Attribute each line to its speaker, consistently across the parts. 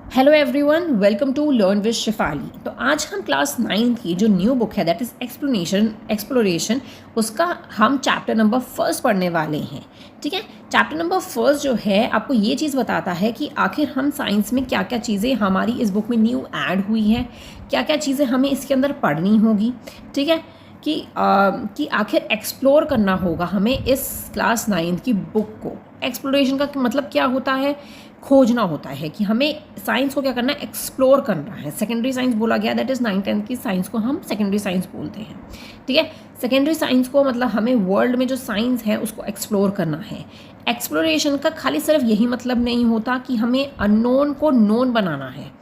Speaker 1: Hello everyone, welcome to learn with Shifali. तो आज हम क्लास 9 की जो न्यू बुक है दैट इज़ एक्सप्लोरेशन उसका हम चैप्टर नंबर फर्स्ट पढ़ने वाले हैं। ठीक है, चैप्टर नंबर फर्स्ट जो है आपको ये चीज़ बताता है कि आखिर हम साइंस में क्या क्या चीज़ें हमारी इस बुक में न्यू ऐड हुई है, क्या क्या चीज़ें हमें इसके अंदर पढ़नी होगी। ठीक है, कि आखिर एक्सप्लोर करना होगा हमें इस क्लास 9 की बुक को। एक्सप्लोरेशन का मतलब क्या होता है? खोजना होता है कि हमें साइंस को क्या करना है, एक्सप्लोर करना है। सेकेंडरी साइंस बोला गया, दैट इज़ 9-10 की साइंस को हम सेकेंडरी साइंस बोलते हैं। ठीक है, सेकेंडरी साइंस को मतलब हमें वर्ल्ड में जो साइंस है उसको एक्सप्लोर करना है। एक्सप्लोरेशन का खाली सिर्फ यही मतलब नहीं होता कि हमें अननोन को नोन बनाना है।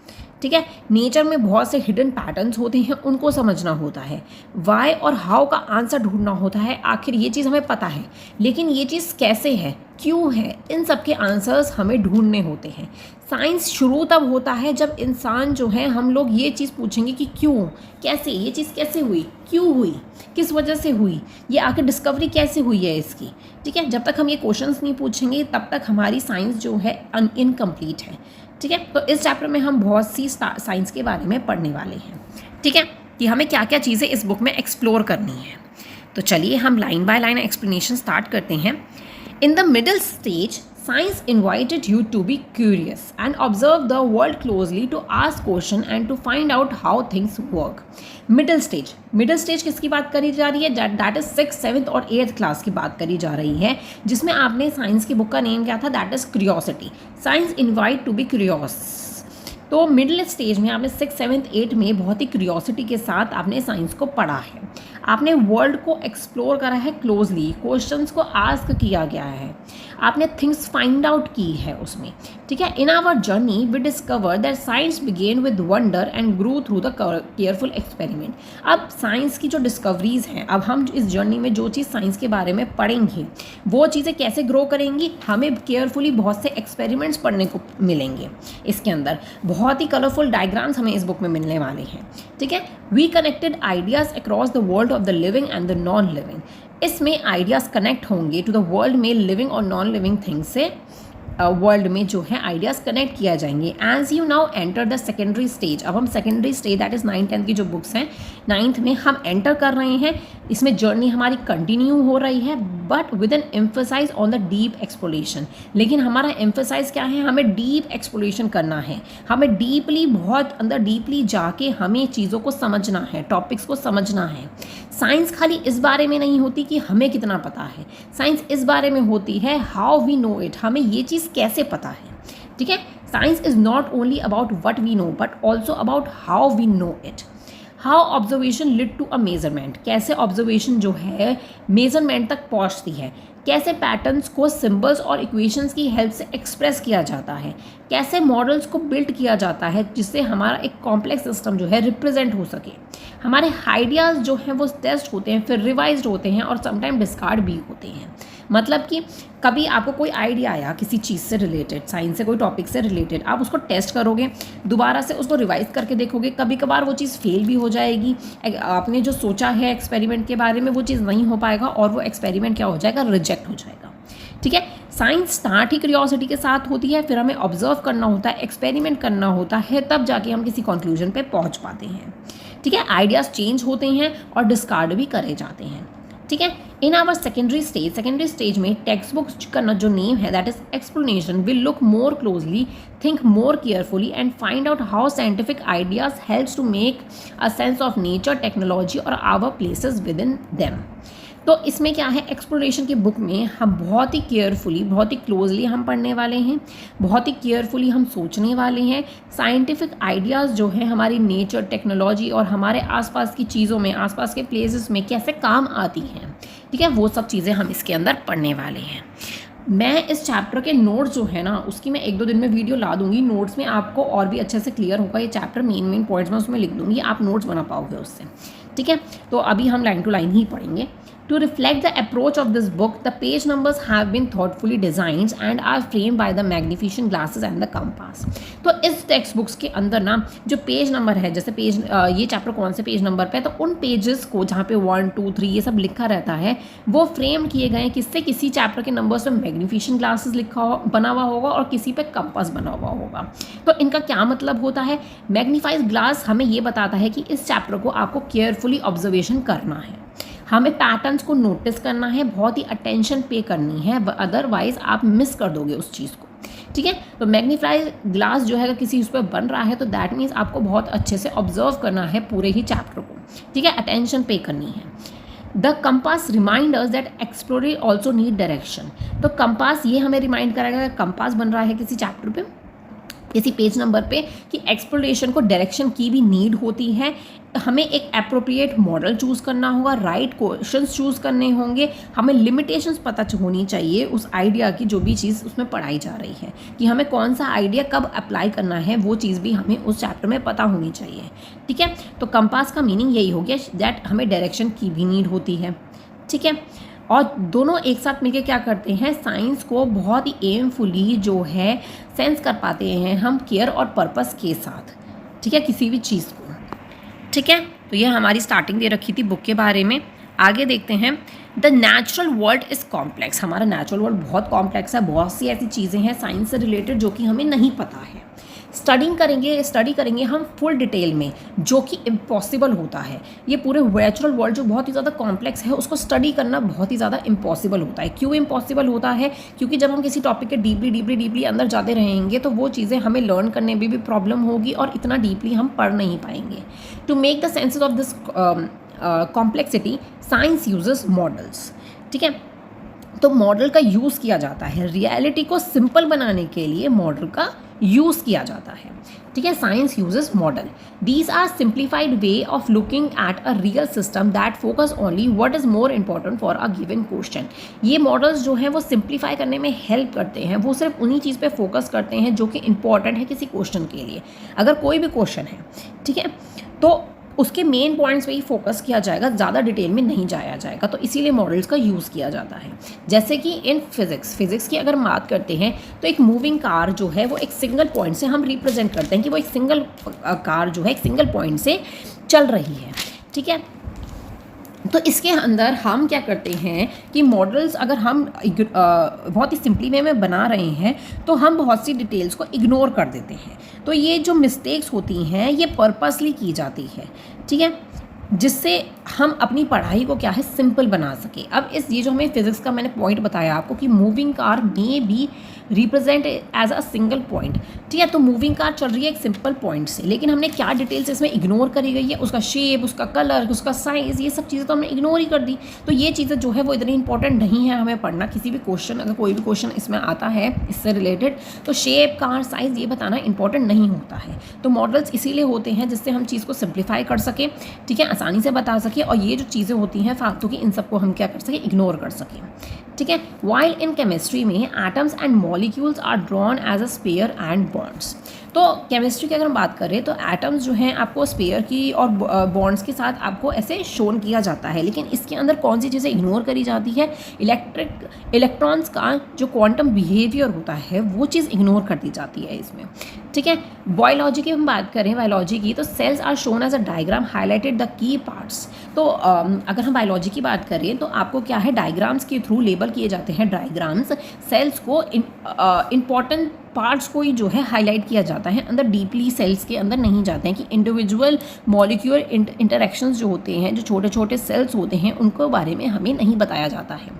Speaker 1: ठीक है, नेचर में बहुत से हिडन पैटर्न्स होते हैं, उनको समझना होता है। वाई और हाउ का आंसर ढूंढना होता है। आखिर ये चीज़ हमें पता है, लेकिन ये चीज़ कैसे है, क्यों है, इन सब के आंसर्स हमें ढूंढने होते हैं। साइंस शुरू तब होता है जब इंसान जो है, हम लोग ये चीज़ पूछेंगे कि क्यों, कैसे, ये चीज़ कैसे हुई, क्यों हुई, किस वजह से हुई, ये आखिर डिस्कवरी कैसे हुई है इसकी। ठीक है, जब तक हम ये क्वेश्चंस नहीं पूछेंगे तब तक हमारी साइंस जो है इनकम्प्लीट है। ठीक है, तो इस चैप्टर में हम बहुत सी साइंस के बारे में पढ़ने वाले हैं। ठीक है, कि हमें क्या क्या चीज़ें इस बुक में एक्सप्लोर करनी है। तो चलिए हम line by line explanation start करते हैं। In the middle stage, science invited you to be curious and observe the world closely, to ask question and to find out how things work. Middle stage किसकी बात करी जा रही है? That is 6th, 7th और 8th class की बात करी जा रही है, जिसमें आपने साइंस की बुक का नेम क्या था? That is curiosity. Science invite to be curious. तो मिडिल स्टेज में आपने 6th, 7th, 8th में बहुत ही क्यूरियोसिटी के साथ आपने साइंस को पढ़ा है। आपने वर्ल्ड को एक्सप्लोर करा है क्लोजली, क्वेश्चंस को आस्क किया गया है, आपने थिंग्स फाइंड आउट की है उसमें। ठीक है, in our journey we discover that science began with wonder and grew through the careful experiment. अब साइंस की जो डिस्कवरीज हैं, अब हम इस जर्नी में जो चीज़ साइंस के बारे में पढ़ेंगे वो चीज़ें कैसे ग्रो करेंगी, हमें केयरफुली बहुत से एक्सपेरिमेंट्स पढ़ने को मिलेंगे। इसके अंदर बहुत ही कलरफुल डायग्राम्स हमें इस बुक में मिलने वाले हैं। ठीक है, we connected ideas across the world of the living and the non living. इसमें आइडियाज़ कनेक्ट होंगे टू द वर्ल्ड में लिविंग और नॉन लिविंग थिंग्स से। वर्ल्ड में जो है आइडियाज़ कनेक्ट किया जाएंगे। As you now enter the secondary stage. अब हम सेकेंडरी स्टेज दैट इज़ 9-10 की जो बुक्स हैं, 9th में हम एंटर कर रहे हैं। इसमें जर्नी हमारी कंटिन्यू हो रही है, but with an emphasise on the deep exploration. लेकिन हमारा एम्फोसाइज क्या है? हमें डीप एक्सप्लोरेशन करना है, हमें डीपली, बहुत अंदर डीपली जाके हमें चीज़ों को समझना है, टॉपिक्स को समझना है। साइंस खाली इस बारे में नहीं होती कि हमें कितना पता है, साइंस इस बारे में होती है हाउ वी नो इट, हमें ये चीज़ कैसे पता है। ठीक है, science is not only about what we know but also about how we know it. How observation led to a measurement, कैसे ऑब्जर्वेशन जो है मेजरमेंट तक पहुंचती है, कैसे पैटर्न्स को सिंबल्स और इक्वेशंस की हेल्प से एक्सप्रेस किया जाता है, कैसे मॉडल्स को बिल्ड किया जाता है जिससे हमारा एक कॉम्प्लेक्स सिस्टम जो है रिप्रेजेंट हो सके। हमारे आइडियाज़ जो हैं वो टेस्ट होते हैं, फिर रिवाइज्ड होते हैं और समटाइम डिस्कार्ड भी होते हैं। मतलब कि कभी आपको कोई आइडिया आया किसी चीज़ से रिलेटेड, साइंस से कोई टॉपिक से रिलेटेड, आप उसको टेस्ट करोगे, दोबारा से उसको रिवाइज करके देखोगे, कभी कभार वो चीज़ फेल भी हो जाएगी। आपने जो सोचा है एक्सपेरिमेंट के बारे में वो चीज़ नहीं हो पाएगा और वो एक्सपेरिमेंट क्या हो जाएगा? रिजेक्ट हो जाएगा। ठीक है, साइंस स्टार्ट ही क्यूरियोसिटी के साथ होती है, फिर हमें ऑब्जर्व करना होता है, एक्सपेरिमेंट करना होता है, तब जाके हम किसी कंक्लूजन पे पहुंच पाते हैं। ठीक है, आइडियाज़ चेंज होते हैं और डिस्कार्ड भी करे जाते हैं। ठीक है, इन आवर सेकेंडरी स्टेज में टेक्स्ट बुक का जो नेम है that is explanation will look more closely, think more carefully and find out how scientific ideas helps to make a sense of nature, technology और our places within them. तो इसमें क्या है, exploration की book में हम बहुत ही carefully, बहुत ही क्लोजली हम पढ़ने वाले हैं, बहुत ही केयरफुली हम सोचने वाले हैं। साइंटिफिक आइडियाज़ जो है हमारी नेचर, टेक्नोलॉजी और हमारे आसपास की चीज़ों में, आसपास के प्लेसेस में कैसे काम आती हैं। ठीक है, वो सब चीज़ें हम इसके अंदर पढ़ने वाले हैं। मैं इस चैप्टर के नोट्स जो है ना उसकी मैं 1-2 दिन में वीडियो ला दूंगी। नोट्स में आपको और भी अच्छे से क्लियर होगा ये चैप्टर, मेन पॉइंट्स मैं उसमें लिख दूंगी, आप नोट्स बना पाओगे उससे। ठीक है, तो अभी हम लाइन टू लाइन ही पढ़ेंगे। To reflect the approach of this book, the page numbers have been thoughtfully designed and are framed by the magnificent glasses and the compass. तो इस टेक्स्ट बुक्स के अंदर ना जो पेज नंबर है, जैसे page ये चैप्टर कौन से पेज नंबर पे है, तो उन पेजेस को जहाँ पे 1 2 3 ये सब लिखा रहता है वो फ्रेम किए गए हैं किससे, किसी चैप्टर के नंबर्स में मैग्निफिकेंट ग्लासेस बना हुआ होगा और किसी पे कंपास बना हुआ होगा। तो इनका क्या मतलब होता है? मैग्नीफाइड ग्लास हमें ये बताता है कि इस चैप्टर को आपको केयरफुली ऑब्जर्वेशन करना है, हमें पैटर्न्स को नोटिस करना है, बहुत ही अटेंशन पे करनी है, अदरवाइज आप मिस कर दोगे उस चीज़ को। ठीक है, तो मैग्नीफाइड ग्लास जो है अगर किसी उस पर बन रहा है तो दैट मीन्स आपको बहुत अच्छे से ऑब्जर्व करना है पूरे ही चैप्टर को। ठीक है, अटेंशन पे करनी है। The compass remind us that explorer also need direction. तो कंपास ये हमें रिमाइंड कराएगा, कंपास बन रहा है किसी चैप्टर पे, किसी पेज नंबर पे, कि एक्सप्लोरेशन को डायरेक्शन की भी नीड होती है। हमें एक एप्रोप्रिएट मॉडल चूज़ करना होगा, राइट क्वेश्चंस चूज़ करने होंगे, हमें लिमिटेशंस पता होनी चाहिए उस आइडिया की जो भी चीज़ उसमें पढ़ाई जा रही है, कि हमें कौन सा आइडिया कब अप्लाई करना है वो चीज़ भी हमें उस चैप्टर में पता होनी चाहिए। ठीक है, तो कंपास का मीनिंग यही हो गया दैट हमें डायरेक्शन की भी नीड होती है। ठीक है, और दोनों एक साथ मिलकर क्या करते हैं, साइंस को बहुत ही एमफुली जो है सेंस कर पाते हैं हम केयर और पर्पस के साथ। ठीक है, किसी भी चीज़ को। ठीक है, तो ये हमारी स्टार्टिंग दे रखी थी बुक के बारे में। आगे देखते हैं। The natural world is complex. हमारा नेचुरल वर्ल्ड बहुत कॉम्प्लेक्स है, बहुत सी ऐसी चीज़ें हैं साइंस से रिलेटेड जो कि हमें नहीं पता है। स्टडी करेंगे हम फुल डिटेल में, जो कि इम्पॉसिबल होता है। ये पूरे नेचुरल वर्ल्ड जो बहुत ही ज़्यादा कॉम्प्लेक्स है उसको स्टडी करना बहुत ही ज़्यादा इम्पॉसिबल होता है। क्यों इम्पॉसिबल होता है? क्योंकि जब हम किसी टॉपिक के डीपली अंदर जाते रहेंगे तो वो चीज़ें हमें लर्न करने में भी प्रॉब्लम होगी और इतना डीपली हम पढ़ नहीं पाएंगे। To make the senses of this complexity science uses models. ठीक है, तो मॉडल का यूज़ किया जाता है, रियलिटी को सिंपल बनाने के लिए मॉडल का यूज़ किया जाता है। ठीक है, science uses model. These are simplified way of looking at a real system that focus only what is more important for a given question. ये मॉडल्स जो हैं वो सिंप्लीफाई करने में हेल्प करते हैं, वो सिर्फ उन्हीं चीज़ पे फोकस करते हैं जो कि इंपॉर्टेंट है किसी क्वेश्चन के लिए। अगर कोई भी क्वेश्चन है, ठीक है, तो उसके मेन पॉइंट्स पे ही फोकस किया जाएगा, ज़्यादा डिटेल में नहीं जाया जाएगा। तो इसीलिए मॉडल्स का यूज़ किया जाता है। जैसे कि इन फिज़िक्स की अगर बात करते हैं तो एक मूविंग कार जो है वो एक सिंगल पॉइंट से हम रिप्रेजेंट करते हैं कि वो एक सिंगल कार जो है एक सिंगल पॉइंट से चल रही है। ठीक है, तो इसके अंदर हम क्या करते हैं कि मॉडल्स अगर हम बहुत ही सिंपली वे में बना रहे हैं तो हम बहुत सी डिटेल्स को इग्नोर कर देते हैं। तो ये जो मिस्टेक्स होती हैं ये पर्पसली की जाती है। ठीक है, जिससे हम अपनी पढ़ाई को क्या है सिंपल बना सके। अब ये जो हमें फिजिक्स का मैंने पॉइंट बताया आपको कि moving car may be represent as a single point. ठीक है, तो मूविंग कार चल रही है एक सिंपल पॉइंट से, लेकिन हमने क्या डिटेल्स इसमें इग्नोर करी गई है, उसका शेप, उसका कलर, उसका साइज़, ये सब चीज़ें तो हमने इग्नोर ही कर दी। तो ये चीज़ें जो है वो इतनी इंपॉर्टेंट नहीं है हमें पढ़ना। किसी भी क्वेश्चन, अगर कोई भी क्वेश्चन इसमें आता है इससे रिलेटेड, तो शेप, कार, साइज़ ये बताना इंपॉर्टेंट नहीं होता है। तो मॉडल्स इसीलिए होते हैं जिससे हम चीज़ को सिंप्लीफाई कर सकें, ठीक है, आसानी से बता सकें, और ये जो चीज़ें होती हैं फालतू की, इन सबको हम क्या कर सकें, इग्नोर कर सकें। ठीक है, वाइल इन केमिस्ट्री में atoms and molecules are drawn as a sphere and bonds. तो केमिस्ट्री की अगर हम बात करें तो एटम्स जो हैं आपको स्पेयर की और बॉन्ड्स के साथ आपको ऐसे शोन किया जाता है, लेकिन इसके अंदर कौन सी चीज़ें इग्नोर करी जाती है, इलेक्ट्रॉन्स का जो क्वांटम बिहेवियर होता है वो चीज़ इग्नोर कर दी जाती है इसमें। ठीक है, बायोलॉजी की हम बात करें, बायोलॉजी की, तो cells are shown as a diagram highlighted the key parts. तो अगर हम बायोलॉजी की बात करें तो आपको क्या है, डायग्राम्स के थ्रू लेबल किए जाते हैं डायग्राम्स, सेल्स को इम्पॉर्टेंट पार्ट्स को ही जो है हाईलाइट किया जाता है, अंदर डीपली सेल्स के अंदर नहीं जाते हैं कि इंडिविजुअल मॉलिक्यूलर इंटरेक्शंस जो होते हैं, जो छोटे छोटे सेल्स होते हैं, उनको बारे में हमें नहीं बताया जाता है।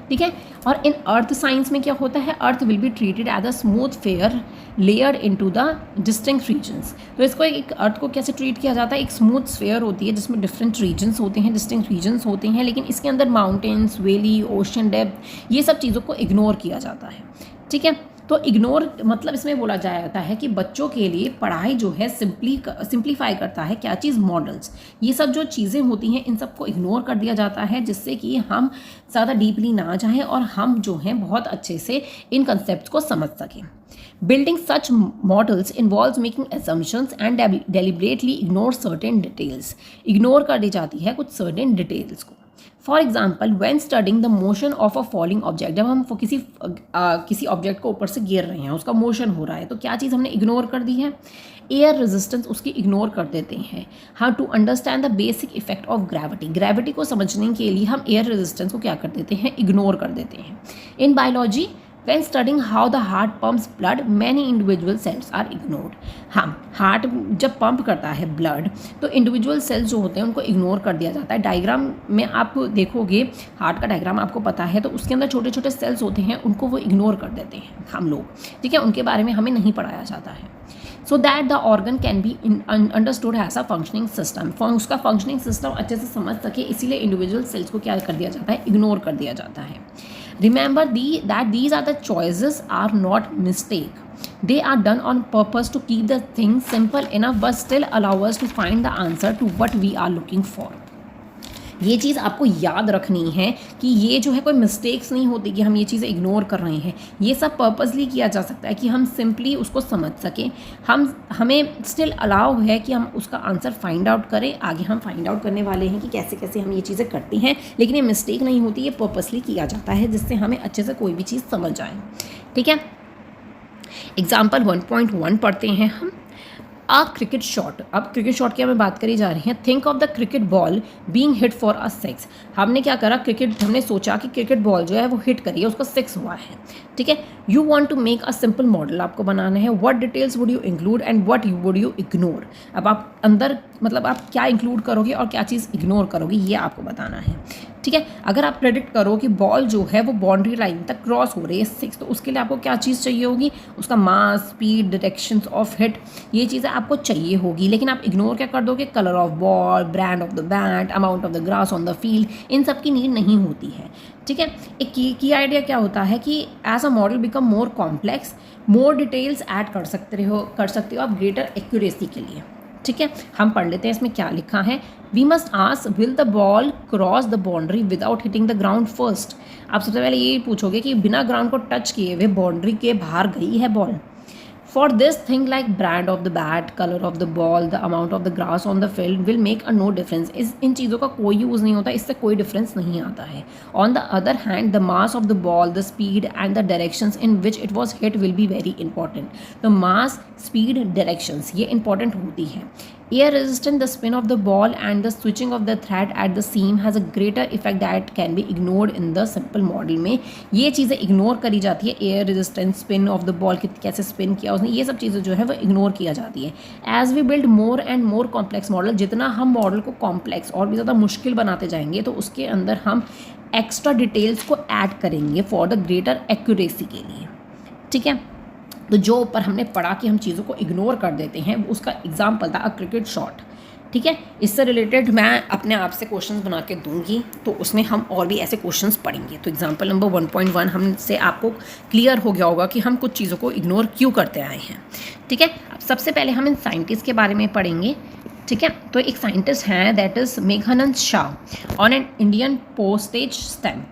Speaker 1: ठीक है, और इन अर्थ साइंस में क्या होता है, earth will be treated as a smooth fair layer into the distinct regions. तो इसको एक अर्थ को कैसे ट्रीट किया जाता है, एक स्मूथ स्फेयर होती है जिसमें डिफरेंट रीजन्स होते हैं, डिस्टिंक्ट रीजन्स होते हैं, लेकिन इसके अंदर माउंटेन्स, वैली, ओशन डेप्थ, ये सब चीज़ों को इग्नोर किया जाता है। ठीक है, तो इग्नोर मतलब इसमें बोला जाता है कि बच्चों के लिए पढ़ाई जो है सिंप्लीफाई करता है क्या चीज़, मॉडल्स। ये सब जो चीज़ें होती हैं इन सबको इग्नोर कर दिया जाता है, जिससे कि हम ज़्यादा डीपली ना जाएं और हम जो हैं बहुत अच्छे से इन कंसेप्ट को समझ सकें। Building such models involves making assumptions and deliberately ignore certain details. Ignore कर दी जाती है कुछ certain details को. For example when studying the motion of a falling object, जब हम किसी ऑब्जेक्ट को ऊपर से गिर रहे हैं, उसका मोशन हो रहा है, तो क्या चीज़ हमने इग्नोर कर दी है? एयर रेजिस्टेंस उसकी इग्नोर कर देते हैं। हाँ, to understand the basic effect of gravity, gravity को समझने के लिए हम एयर रेजिस्टेंस को क्या कर देते हैं? इग्नोर कर देते हैं। In biology when studying how the heart pumps blood many individual cells are ignored। हाँ, हार्ट जब पंप करता है ब्लड तो इंडिविजुअल सेल्स जो होते हैं उनको इग्नोर कर दिया जाता है। डायग्राम में आप देखोगे, हार्ट का डायग्राम आपको पता है, तो उसके अंदर छोटे छोटे सेल्स होते हैं, उनको वो इग्नोर कर देते हैं हम लोग, ठीक है, उनके बारे में हमें नहीं पढ़ाया जाता है। So that the organ can be understood has a functioning system, उसका फंक्शनिंग सिस्टम अच्छे से समझ सके, इसीलिए इंडिविजुअल सेल्स को क्या कर दिया जाता है? इग्नोर कर दिया जाता है। Remember that these are the choices are not mistake. They are done on purpose to keep the thing simple enough but still allow us to find the answer to what we are looking for. ये चीज़ आपको याद रखनी है कि ये जो है कोई मिस्टेक्स नहीं होती कि हम ये चीज़ें इग्नोर कर रहे हैं, ये सब पर्पसली किया जा सकता है कि हम सिंपली उसको समझ सकें, हमें स्टिल अलाउ है कि हम उसका आंसर फाइंड आउट करें। आगे हम फाइंड आउट करने वाले हैं कि कैसे कैसे हम ये चीज़ें करते हैं, लेकिन ये मिस्टेक नहीं होती, ये पर्पसली किया जाता है जिससे हमें अच्छे से कोई भी चीज़ समझ आए, ठीक है। एग्जाम्पल 1.1 पढ़ते हैं हम। अ क्रिकेट शॉट, अब क्रिकेट शॉट की हमें बात करी जा रही है। Think of the cricket ball being hit for a six. हमने क्या करा, हमने सोचा कि क्रिकेट बॉल जो है वो हिट करिए, उसका 6 हुआ है, ठीक है। You want to make a simple model, आपको बनाना है। What details would you include and what would you ignore. अब आप अंदर मतलब आप क्या इंक्लूड करोगे और क्या चीज़ इग्नोर करोगे, ये आपको बताना है, ठीक है। अगर आप प्रेडिक्ट करो कि बॉल जो है वो बाउंड्री लाइन तक क्रॉस हो रही है 6, तो उसके लिए आपको क्या चीज़ चाहिए होगी? उसका मास, स्पीड, डायरेक्शंस ऑफ हिट, ये चीज़ें आपको चाहिए होगी। लेकिन आप इग्नोर क्या कर दोगे? Colour of ball, brand of the bat, amount of the grass on the field, इन सब की नीड नहीं होती है, ठीक है। एक की आइडिया क्या होता है कि as a model become more complex, more details add कर सकते हो आप ग्रेटर एक्यूरेसी के लिए, ठीक है। हम पढ़ लेते हैं इसमें क्या लिखा है। We must ask will the ball cross the boundary without hitting the ground first. आप सबसे पहले ये पूछोगे कि बिना ग्राउंड को टच किए हुए बाउंड्री के बाहर गई है ball. For this thing like brand of the bat, colour of the ball, the amount of the grass on the field will make a no difference. इन चीज़ों का कोई यूज़ नहीं होता, इससे कोई डिफरेंस नहीं आता है। On the other hand the mass of the ball, the speed and the directions in which it was hit will be very important. तो मास, स्पीड, डायरेक्शंस ये इंपॉर्टेंट होती है। Air resistant, the spin of the ball and the switching of the thread at the seam has a greater effect that can be ignored in the simple model में ये चीज़ें ignore करी जाती है। Air resistance, spin off the ball, कैसे spin किया उसने, ये सब चीज़ें जो है वो इग्नोर किया जाती है। As we build more and more complex model, जितना हम मॉडल को कॉम्प्लेक्स और भी ज़्यादा मुश्किल बनाते जाएंगे तो उसके अंदर हम एक्स्ट्रा डिटेल्स को ऐड करेंगे फॉर द ग्रेटर एक्यूरेसी के लिए, ठीक है। तो जो ऊपर हमने पढ़ा कि हम चीज़ों को इग्नोर कर देते हैं, उसका एग्जाम्पल था अ क्रिकेट शॉट, ठीक है। इससे रिलेटेड मैं अपने आप से क्वेश्चंस बना के दूंगी, तो उसमें हम और भी ऐसे क्वेश्चंस पढ़ेंगे। तो एग्जाम्पल नंबर 1.1 हमसे आपको क्लियर हो गया होगा कि हम कुछ चीज़ों को इग्नोर क्यों करते आए हैं, ठीक है। अब सबसे पहले हम इन साइंटिस्ट के बारे में पढ़ेंगे, ठीक है। तो एक साइंटिस्ट हैं that is Meghnad Saha on an Indian postage stamp,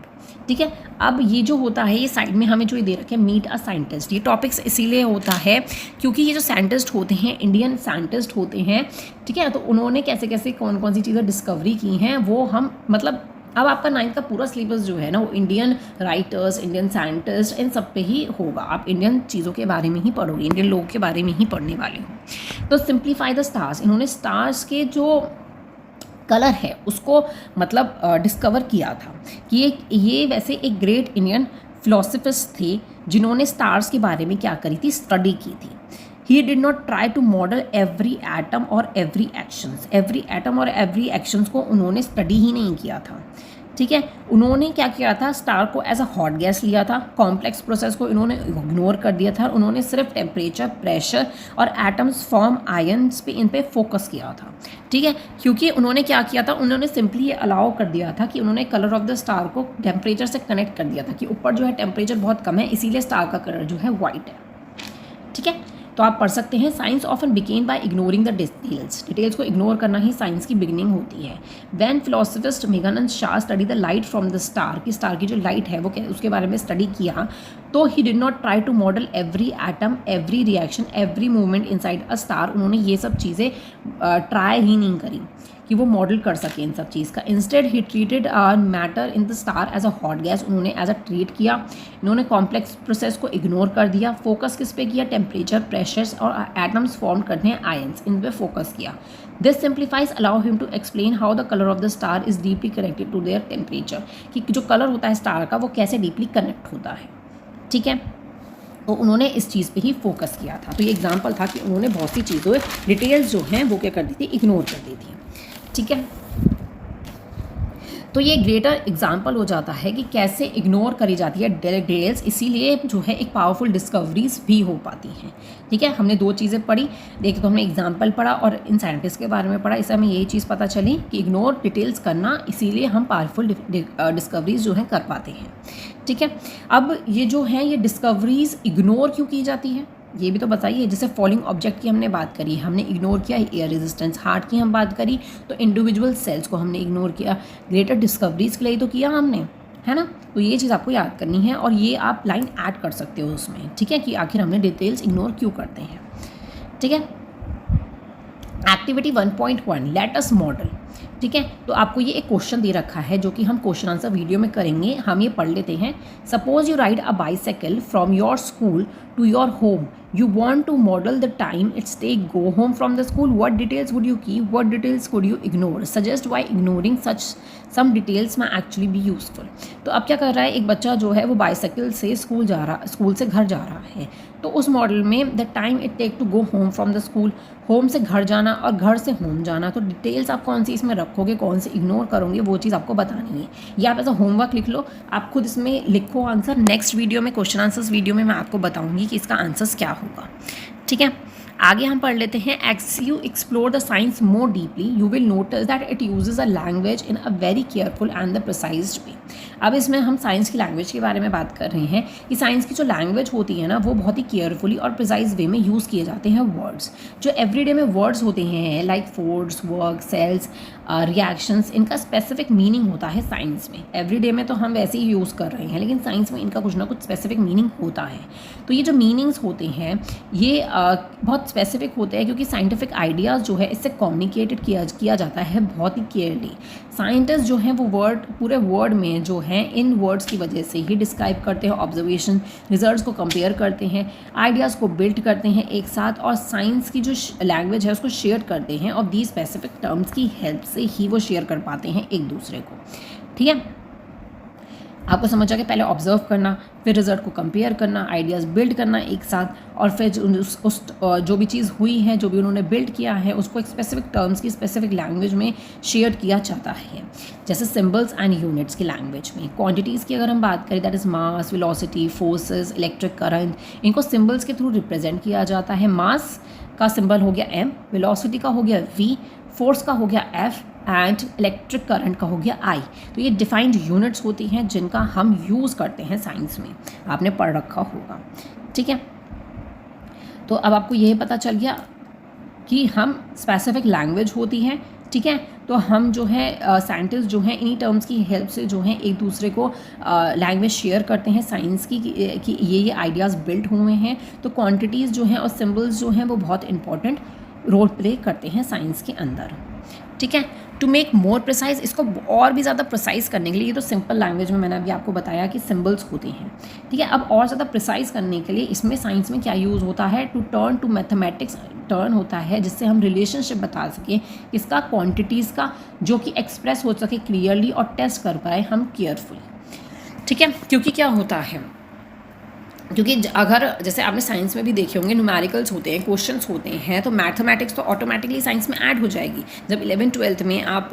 Speaker 1: ठीक है। अब ये जो होता है, ये साइड में हमें जो ये दे रखे हैं मीट अ साइंटिस्ट, ये टॉपिक्स इसीलिए होता है क्योंकि ये जो साइंटिस्ट होते हैं इंडियन साइंटिस्ट होते हैं, ठीक है। तो उन्होंने कैसे कैसे कौन कौन सी चीज़ें डिस्कवरी की हैं वो हम मतलब अब आपका 9th का पूरा सिलेबस जो है ना वो इंडियन राइटर्स, इंडियन साइंटिस्ट, इन सब पे ही होगा। आप इंडियन चीज़ों के बारे में ही पढ़ोगे, इंडियन लोगों के बारे में ही पढ़ने वाले हो। तो सिंप्लीफाई द स्टार्स, इन्होंने स्टार्स के जो कलर है उसको मतलब डिस्कवर किया था कि ये वैसे एक ग्रेट इंडियन फिलोसफर्स थे जिन्होंने स्टार्स के बारे में क्या करी थी, स्टडी की थी। He did not try to model every atom और एवरी एक्शंस को उन्होंने स्टडी ही नहीं किया था, ठीक है। उन्होंने क्या किया था, स्टार को एज अ हॉट गैस लिया था, कॉम्प्लेक्स प्रोसेस को इन्होंने इग्नोर कर दिया था। उन्होंने सिर्फ टेम्परेचर, प्रेशर और एटम्स फॉर्म आयन्स पे इन पे फोकस किया था, ठीक है। क्योंकि उन्होंने क्या किया था, उन्होंने सिंपली ये अलाउ कर दिया था कि उन्होंने कलर ऑफ द स्टार को टेम्परेचर से कनेक्ट कर दिया था कि ऊपर जो है टेम्परेचर बहुत कम है, इसीलिए स्टार का कलर जो है वाइट है, ठीक है। तो आप पढ़ सकते हैं science often begin by ignoring the details को इग्नोर करना ही साइंस की बिगिनिंग होती है। When philosophist Meghnad Saha study the light from the star, कि स्टार की जो लाइट है वो उसके बारे में स्टडी किया, तो he did not try to model every atom, every reaction, every movement inside a star. उन्होंने ये सब चीज़ें ट्राई ही नहीं करी कि वो मॉडल कर सके इन सब चीज़ का। Instead he treated matter in the star as a hot gas. उन्होंने एज अ ट्रीट किया, इन्होंने कॉम्प्लेक्स प्रोसेस को इग्नोर कर दिया। फोकस किस पे किया? टेम्परेचर, प्रेशर्स और एटम्स फॉर्म करते हैं आयंस, इन पे फोकस किया। This simplifies allow him to explain how the colour of the star is deeply connected to their temperature, कि जो कलर होता है स्टार का वो कैसे डीपली कनेक्ट होता है। ठीक है, तो उन्होंने इस चीज़ पे ही फोकस किया था। तो ये एग्जांपल था कि उन्होंने बहुत सी चीज़ों डिटेल्स जो हैं वो क्या कर दी थी? इग्नोर कर दी थी। ठीक है, तो ये ग्रेटर एग्जाम्पल हो जाता है कि कैसे इग्नोर करी जाती है डिटेल्स, इसीलिए जो है एक पावरफुल डिस्कवरीज भी हो पाती हैं। ठीक है, हमने दो चीज़ें पढ़ी, देखिए तो हमने एग्जाम्पल पढ़ा और इन साइंटिस्ट के बारे में पढ़ा। इससे हमें यही चीज़ पता चली कि इग्नोर डिटेल्स करना, इसीलिए हम पावरफुल डिस्कवरीज जो हैं कर पाते हैं। ठीक है, अब ये जो है ये डिस्कवरीज इग्नोर क्यों की जाती है ये भी तो बताइए। जैसे फॉलोइंग ऑब्जेक्ट की हमने बात करी, हमने इग्नोर किया एयर रेजिस्टेंस। हार्ट की हम बात करी तो इंडिविजुअल सेल्स को हमने इग्नोर किया। ग्रेटर डिस्कवरीज के लिए तो किया हमने, है ना। तो ये चीज़ आपको याद करनी है और ये आप लाइन ऐड कर सकते हो उसमें। ठीक है, कि आखिर हमने डिटेल्स इग्नोर क्यों करते हैं। ठीक है, एक्टिविटी 1.1 लेट अस मॉडल। ठीक है, तो आपको ये एक क्वेश्चन दे रखा है जो कि हम क्वेश्चन आंसर वीडियो में करेंगे। हम ये पढ़ लेते हैं। Suppose you ride a bicycle from your school to your home, you want to model the time it's take go home from the school. What details would you keep? What details could you ignore? Suggest why ignoring such some details may actually be useful. तो अब क्या कर रहा है, एक बच्चा जो है वो बाइसाइकिल से स्कूल से घर जा रहा है। तो उस मॉडल में the time it take to go home from the school, home से घर जाना और घर से होम जाना, तो डिटेल्स आप कौन सी इसमें रखोगे, कौन से इग्नोर करोगे, वो चीज़ आपको बतानी है। या आप ऐसा होमवर्क लिख लो, आप खुद इसमें लिखो आंसर। नेक्स्ट वीडियो में, क्वेश्चन आंसर्स वीडियो में मैं आपको बताऊंगी कि इसका आंसर्स क्या होगा। ठीक है, आगे हम पढ़ लेते हैं। As you explore the science more deeply you will notice that it uses a language in a very careful and the precise way. अब इसमें हम साइंस की लैंग्वेज के बारे में बात कर रहे हैं कि साइंस की जो लैंग्वेज होती है ना वो बहुत ही केयरफुली और प्रिसाइज वे में यूज़ किए जाते हैं वर्ड्स। जो एवरीडे में वर्ड्स होते हैं like force, work, cells, reactions, इनका स्पेसिफिक मीनिंग होता है साइंस में। एवरीडे में तो हम वैसे ही यूज़ कर रहे हैं, लेकिन साइंस में इनका कुछ ना कुछ स्पेसिफिक मीनिंग होता है। तो ये जो मीनिंग्स होते हैं ये बहुत स्पेसिफिक होते हैं क्योंकि साइंटिफिक आइडियाज़ जो है इससे कम्युनिकेटेड किया जाता है बहुत ही क्लियरली। साइंटिस्ट जो हैं वो वर्ड, पूरे वर्ड में जो हैं इन वर्ड्स की वजह से ही डिस्क्राइब करते हैं, ऑब्जर्वेशन रिजल्ट्स को कंपेयर करते हैं, आइडियाज़ को बिल्ड करते हैं एक साथ, और साइंस की जो लैंग्वेज है उसको शेयर करते हैं और दी स्पेसिफिक टर्म्स की हेल्प से ही वो शेयर कर पाते हैं एक दूसरे को। ठीक है, आपको समझ आ गया। पहले ऑब्जर्व करना, फिर रिजल्ट को कंपेयर करना, आइडियाज़ बिल्ड करना एक साथ, और फिर उस जो भी चीज़ हुई है, जो भी उन्होंने बिल्ड किया है उसको एक स्पेसिफिक टर्म्स की स्पेसिफिक लैंग्वेज में शेयर किया जाता है। जैसे सिंबल्स एंड यूनिट्स की लैंग्वेज में। क्वांटिटीज़ की अगर हम बात करें, that is mass, velocity, forces, electric current, इनको सिंबल्स के थ्रू रिप्रेजेंट किया जाता है। मास का सिंबल हो गया m, वेलोसिटी का हो गया v, फोर्स का हो गया F एंड इलेक्ट्रिक करंट का हो गया I। तो ये डिफाइंड यूनिट्स होती हैं जिनका हम यूज़ करते हैं साइंस में, आपने पढ़ रखा होगा। ठीक है, तो अब आपको यह पता चल गया कि हम स्पेसिफिक लैंग्वेज होती है। ठीक है, तो हम जो है साइंटिस्ट जो हैं इन्हीं टर्म्स की हेल्प से जो है एक दूसरे को लैंग्वेज शेयर करते हैं साइंस की कि ये आइडियाज़ बिल्ड हुए हैं। तो क्वांटिटीज़ जो हैं और सिंबल्स जो हैं वो बहुत इंपॉर्टेंट रोल प्ले करते हैं साइंस के अंदर। ठीक है, टू मेक मोर प्रिसाइज, इसको और भी ज़्यादा प्रिसाइज करने के लिए, ये तो सिंपल लैंग्वेज में मैंने अभी आपको बताया कि सिंबल्स होते हैं। ठीक है, अब और ज़्यादा प्रिसाइज करने के लिए इसमें साइंस में क्या यूज़ होता है, to turn to mathematics turn होता है, जिससे हम रिलेशनशिप बता सकें इसका क्वांटिटीज़ का, जो कि एक्सप्रेस हो सके क्लियरली और टेस्ट कर पाए हम केयरफुली। ठीक है, क्योंकि क्या होता है, क्योंकि अगर जैसे आपने साइंस में भी देखे होंगे न्यूमेरिकल्स होते हैं, क्वेश्चंस होते हैं, तो मैथमेटिक्स तो ऑटोमेटिकली साइंस में ऐड हो जाएगी। जब 11th-12th में आप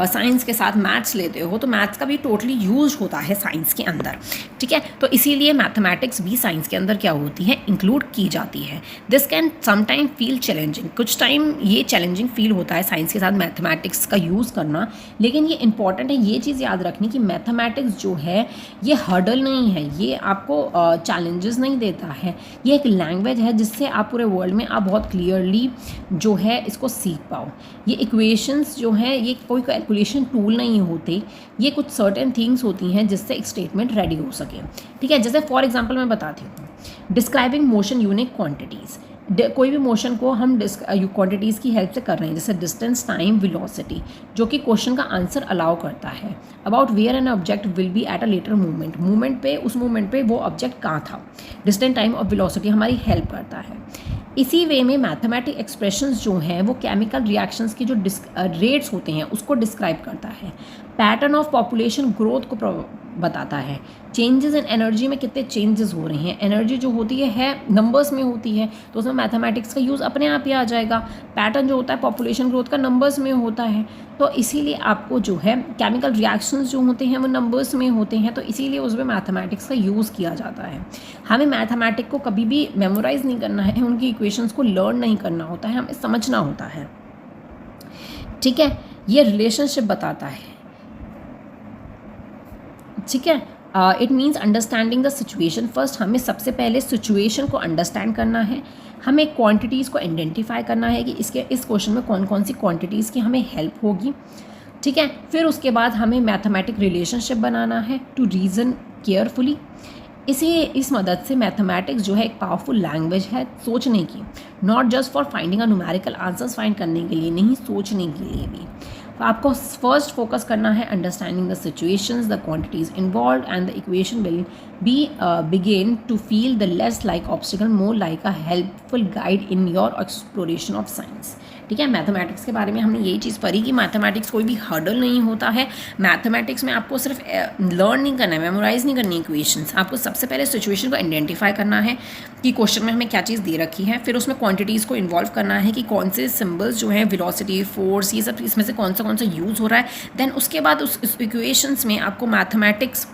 Speaker 1: साइंस के साथ मैथ्स लेते हो तो मैथ्स का भी टोटली यूज होता है साइंस के अंदर। ठीक है, तो इसीलिए मैथमेटिक्स भी साइंस के अंदर क्या होती है, इंक्लूड की जाती है। This can sometime feel challenging, कुछ टाइम ये चैलेंजिंग फील होता है साइंस के साथ मैथमेटिक्स का यूज़ करना, लेकिन ये इंपॉर्टेंट है ये चीज़ याद रखनी कि मैथमेटिक्स जो है ये हर्डल नहीं है, ये आपको चैलेंज चार्जेस नहीं देता है। ये एक लैंग्वेज है जिससे आप पूरे वर्ल्ड में आप बहुत क्लियरली जो है इसको सीख पाओ। ये इक्वेशंस जो हैं ये कोई कैलकुलेशन टूल नहीं होते, ये कुछ सर्टेन थिंग्स होती हैं जिससे एक स्टेटमेंट रेडी हो सके। ठीक है, जैसे फॉर एग्जांपल मैं बताती हूँ, डिस्क्राइबिंग मोशन यूनिक क्वांटिटीज़। कोई भी मोशन को हम क्वांटिटीज़ की हेल्प से कर रहे हैं, जैसे डिस्टेंस, टाइम, वेलोसिटी, जो कि क्वेश्चन का आंसर अलाउ करता है। About where an object will be at a later movement पे, उस मूवमेंट पे वो ऑब्जेक्ट कहाँ था। डिस्टेंस, टाइम और वेलोसिटी हमारी हेल्प करता है। इसी वे में मैथमेटिक एक्सप्रेशंस जो हैं वो केमिकल रिएक्शंस की जो रेट्स होते हैं उसको डिस्क्राइब करता है। पैटर्न ऑफ पॉपुलेशन ग्रोथ को बताता है। चेंजेस इन एनर्जी में कितने चेंजेस हो रहे हैं, एनर्जी जो होती है नंबर्स में होती है, तो उसमें मैथमेटिक्स का यूज़ अपने आप ही आ जाएगा। पैटर्न जो होता है पॉपुलेशन ग्रोथ का नंबर्स में होता है, तो इसीलिए आपको जो है केमिकल रिएक्शंस जो होते हैं वो नंबर्स में होते हैं, तो इसीलिए उसमें मैथमेटिक्स का यूज़ किया जाता है। हमें मैथमेटिक्स को कभी भी मेमोराइज़ नहीं करना है, उनकी इक्वेशंस को लर्न नहीं करना होता है, हमें समझना होता है। ठीक है, ये रिलेशनशिप बताता है। ठीक है, it means understanding the situation first. हमें सबसे पहले सिचुएशन को अंडरस्टैंड करना है, हमें क्वांटिटीज़ को आइडेंटिफाई करना है कि इस क्वेश्चन में कौन कौन सी क्वांटिटीज़ की हमें हेल्प होगी। ठीक है, फिर उसके बाद हमें मैथमेटिक रिलेशनशिप बनाना है टू रीज़न केयरफुली। इस मदद से मैथमेटिक्स जो है एक पावरफुल लैंग्वेज है सोचने की, not just for finding a numerical answers find करने के लिए नहीं, सोचने के लिए भी। आपको फर्स्ट फोकस करना है understanding the situations, the quantities involve and the equation will be begin to feel the less like obstacle, more like a helpful guide in your exploration of science. ठीक है, मैथमेटिक्स के बारे में हमने यही चीज़ पढ़ी कि मैथमेटिक्स कोई भी हर्डल नहीं होता है। मैथमेटिक्स में आपको सिर्फ लर्न नहीं करना है, मेमोराइज नहीं करनी इक्वेशंस, आपको सबसे पहले सिचुएशन को आइडेंटिफाई करना है कि क्वेश्चन में हमें क्या चीज़ दे रखी है, फिर उसमें क्वांटिटीज़ को इन्वॉल्व करना है कि कौन से सिम्बल्स जो हैं, वेलोसिटी, फोर्स, ये सब इसमें से कौन सा यूज़ हो रहा है। देन उसके बाद उस इक्वेशंस में आपको मैथमेटिक्स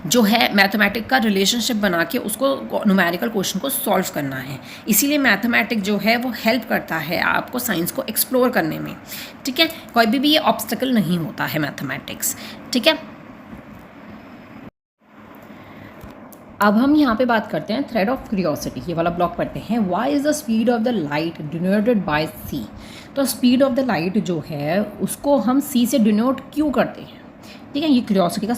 Speaker 1: जो है मैथमेटिक का रिलेशनशिप बना के उसको न्यूमेरिकल क्वेश्चन को सॉल्व करना है। इसीलिए मैथमेटिक जो है वो हेल्प करता है आपको साइंस को एक्सप्लोर करने में। ठीक है, कोई भी ये ऑब्स्टेकल नहीं होता है मैथमेटिक्स। ठीक है, अब हम यहाँ पे बात करते हैं थ्रेड ऑफ क्यूरियोसिटी, ये वाला ब्लॉक पढ़ते हैं। Why is the speed of the light denoted by C. तो स्पीड ऑफ द लाइट जो है उसको हम सी से डिनोट क्यों करते हैं। ठीक है, ये क्यूरियोसिटी का